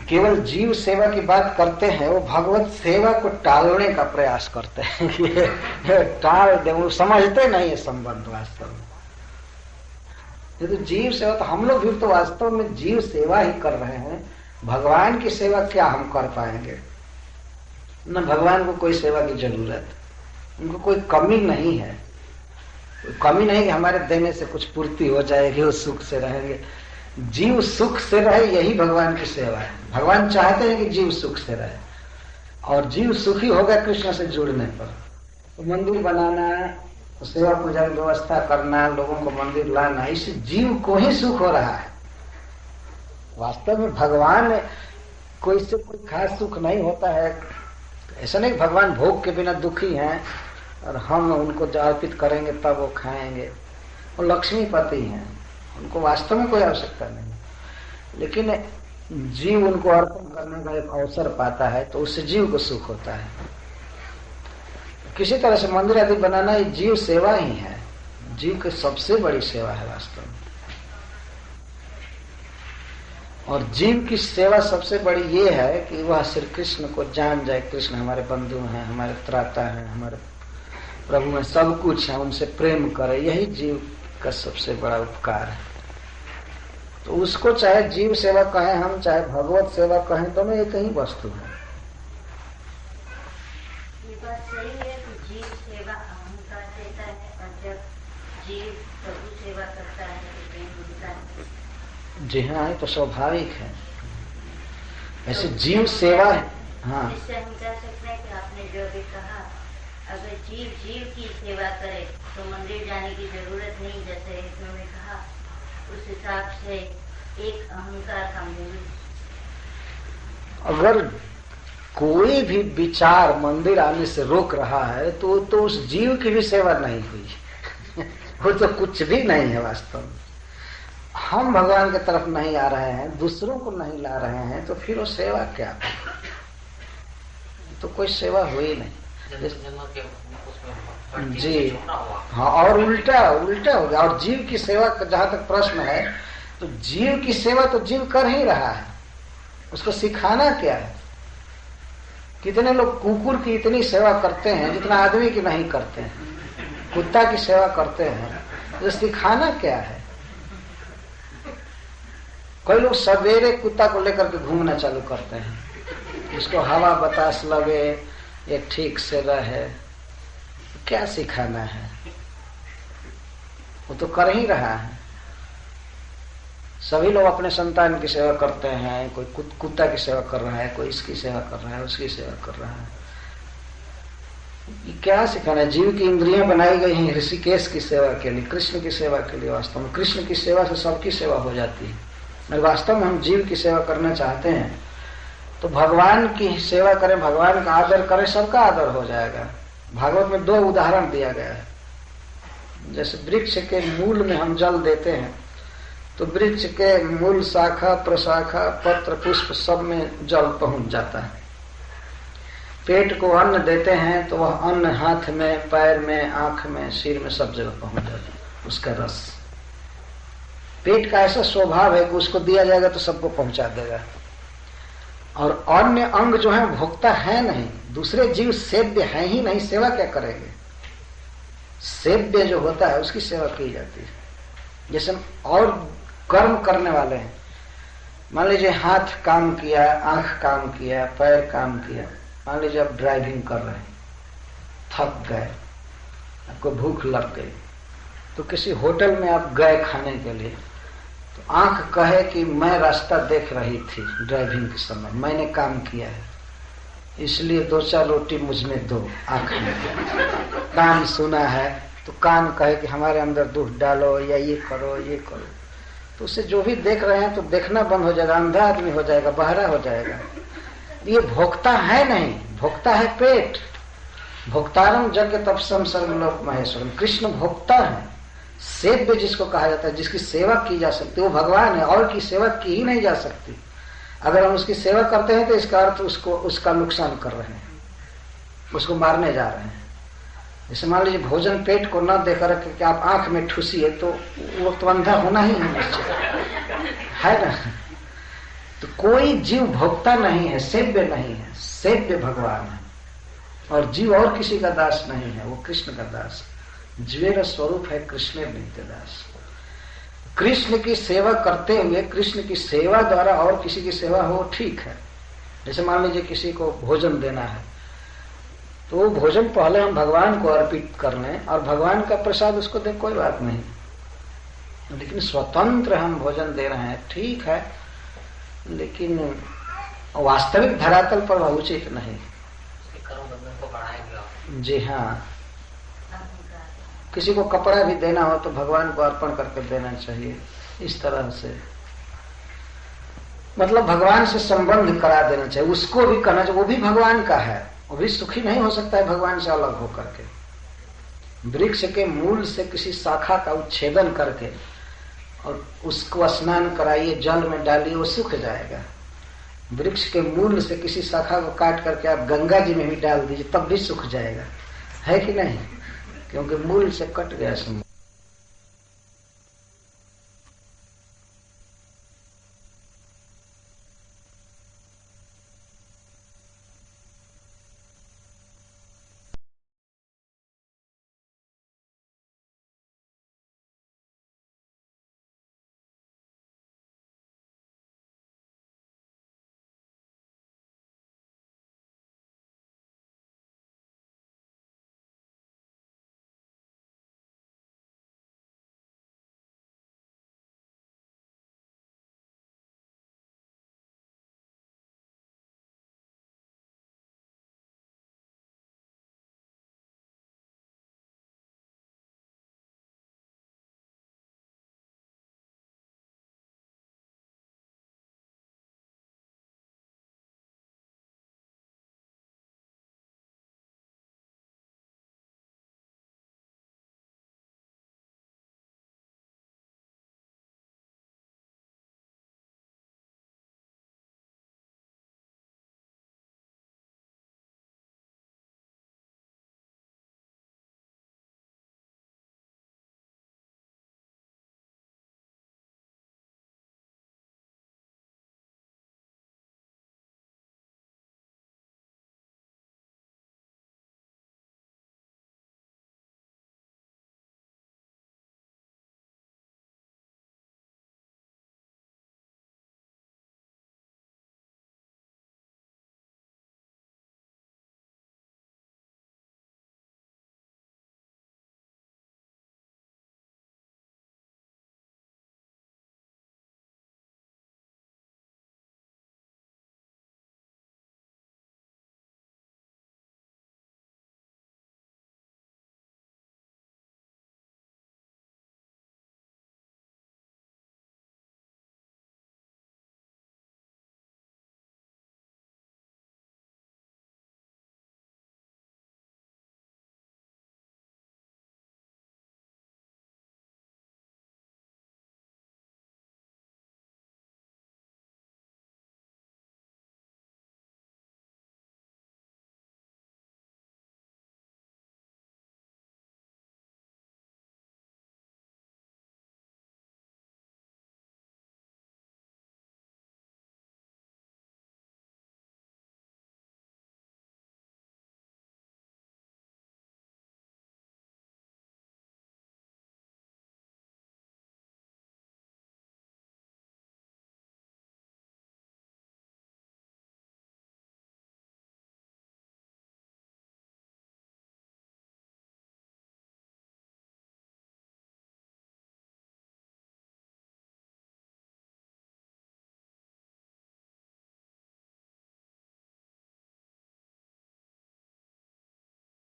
केवल जीव सेवा की बात करते हैं वो भगवत सेवा को टालने का प्रयास करते हैं कि टाल दे, वो समझते नहीं है संबंध वास्तव में। ये तो जीव सेवा, तो हम लोग भी तो वास्तव में जीव सेवा ही कर रहे हैं। भगवान की सेवा क्या हम कर पाएंगे? न भगवान को कोई सेवा की जरूरत, उनको कोई कमी नहीं है, कोई कमी नहीं कि हमारे देने से कुछ पूर्ति हो जाएगी, वो सुख से रहेंगे। जीव सुख से रहे, यही भगवान की सेवा है। भगवान चाहते हैं कि जीव सुख से रहे, और जीव सुखी होगा कृष्ण से जुड़ने पर। तो मंदिर बनाना, सेवा पूजा की व्यवस्था करना, लोगों को मंदिर लाना, इससे जीव को ही सुख हो रहा है। वास्तव में भगवान कोई से कोई खास सुख नहीं होता है। ऐसा नहीं भगवान भोग के बिना दुखी हैं और हम उनको अर्पित करेंगे तब वो खाएंगे। वो लक्ष्मीपति हैं, उनको वास्तव में कोई आवश्यकता नहीं, लेकिन जीव उनको अर्पण करने का एक अवसर पाता है तो उससे जीव को सुख होता है। किसी तरह से मंदिर आदि बनाना ये जीव सेवा ही है, जीव की सबसे बड़ी सेवा है वास्तव में। और जीव की सेवा सबसे बड़ी ये है कि वह श्री कृष्ण को जान जाए। कृष्ण हमारे बंधु हैं, हमारे त्राता हैं, हमारे प्रभु हैं, सब कुछ है, उनसे प्रेम करे, यही जीव का सबसे बड़ा उपकार है। तो उसको चाहे जीव सेवा कहें हम, चाहे भगवत सेवा कहें, दोनों एक ही वस्तु है। ये बात सही है कि जीव सेवा अहंकार देता है, और जब जीव प्रभु सेवा करता है तो प्रेम मिलता है। जी हाँ, ये तो स्वाभाविक है। ऐसे जीव सेवा है। हाँ, इससे हम कह सकते हैं कि आपने जो भी कहा, अगर जीव जीव की सेवा करे तो मंदिर जाने की जरूरत नहीं, जैसे इन्होंने कहा, उस हिसाब से एक अहंकार का मूल। अगर कोई भी विचार मंदिर आने से रोक रहा है तो उस जीव की भी सेवा नहीं हुई वो तो कुछ भी नहीं है वास्तव में। हम भगवान की तरफ नहीं आ रहे हैं, दूसरों को नहीं ला रहे हैं, तो फिर वो सेवा क्या? तो कोई सेवा हुई नहीं जी। हाँ, और उल्टा हो गया। और जीव की सेवा का जहां तक प्रश्न है, तो जीव की सेवा तो जीव कर ही रहा है, उसको सिखाना क्या है? कितने लोग कुकुर की इतनी सेवा करते हैं जितना आदमी की नहीं करते हैं, कुत्ता की सेवा करते हैं, तो सिखाना क्या है? कई लोग सवेरे कुत्ता को लेकर के घूमना चालू करते हैं, उसको हवा बतास लगे, ये ठीक से रहे, क्या सिखाना है? वो तो कर ही रहा है। सभी लोग अपने संतान की सेवा करते हैं, कोई कुत्ता की सेवा कर रहा है, कोई इसकी सेवा कर रहा है, उसकी सेवा कर रहा है। ये क्या सिखाना है? जीव की इंद्रियां बनाई गई हैं ऋषिकेश की सेवा के लिए, कृष्ण की सेवा के लिए। वास्तव में कृष्ण की सेवा से सबकी सेवा हो जाती है। अगर वास्तव में हम जीव की सेवा करना चाहते हैं तो भगवान की सेवा करें, भगवान का आदर करें, सबका आदर हो जाएगा। भागवत में 2 उदाहरण दिया गया है। जैसे वृक्ष के मूल में हम जल देते हैं तो वृक्ष के मूल, शाखा, प्रशाखा, पत्र, पुष्प सब में जल पहुंच जाता है। पेट को अन्न देते हैं तो वह अन्न हाथ में, पैर में, आंख में, सिर में सब जगह पहुंच जाता है उसका रस। पेट का ऐसा स्वभाव है कि उसको दिया जाएगा तो सबको पहुंचा देगा। और अन्य अंग जो है भोक्ता है नहीं, दूसरे जीव सेव्य है ही नहीं, सेवा क्या करेंगे? सेव्य जो होता है उसकी सेवा की जाती है। जैसे और कर्म करने वाले हैं, मान लीजिए हाथ काम किया, आंख काम किया, पैर काम किया। मान लीजिए आप ड्राइविंग कर रहे हैं, थक गए, आपको भूख लग गई, तो किसी होटल में आप गए खाने के लिए, तो आंख कहे कि मैं रास्ता देख रही थी ड्राइविंग के समय, मैंने काम किया है, इसलिए 2-4 रोटी मुझ में दो। आंख में कान सुना है तो कान कहे कि हमारे अंदर दूध डालो या ये करो ये करो, तो उससे जो भी देख रहे हैं तो देखना बंद हो जाएगा, अंधा आदमी हो जाएगा, बहरा हो जाएगा। ये भोक्ता है नहीं, भोक्ता है पेट। भोक्तारम यज्ञ तपसम सर्वलोक महेश्वरम। कृष्ण भोक्ता है, सेव्य जिसको कहा जाता है, जिसकी सेवा की जा सकती है वो भगवान है, और की सेवा की ही नहीं जा सकती। अगर हम उसकी सेवा करते हैं तो इसका अर्थ उसका नुकसान कर रहे हैं, उसको मारने जा रहे हैं। जैसे मान लीजिए भोजन पेट को न देकर कि आप आंख में ठूसिए तो वो तो अंधा होना ही है ना। तो कोई जीव भोक्ता नहीं है, सेव्य नहीं है, सेव्य भगवान है। और जीव और किसी का दास नहीं है, वो कृष्ण का दास। जीवेर स्वरूप है कृष्ण नित्य दास। कृष्ण की सेवा करते हुए, कृष्ण की सेवा द्वारा और किसी की सेवा हो ठीक है। जैसे मान लीजिए किसी को भोजन देना है तो वो भोजन पहले हम भगवान को अर्पित कर लें और भगवान का प्रसाद उसको दे, कोई बात नहीं। लेकिन स्वतंत्र हम भोजन दे रहे हैं ठीक है, लेकिन वास्तविक धरातल पर वह उचित नहीं। जी हाँ, किसी को कपड़ा भी देना हो तो भगवान को अर्पण करके देना चाहिए। इस तरह से मतलब भगवान से संबंध करा देना चाहिए, उसको भी करना चाहिए, वो भी भगवान का है, वो भी सुखी नहीं हो सकता है भगवान से अलग होकर के। वृक्ष के मूल से किसी शाखा का उच्छेदन करके और उसको स्नान कराइए, जल में डालिए, वो सूख जाएगा। वृक्ष के मूल से किसी शाखा को काट करके आप गंगा जी में भी डाल दीजिए, तब भी सूख जाएगा, है कि नहीं? क्योंकि मूल से कट गया।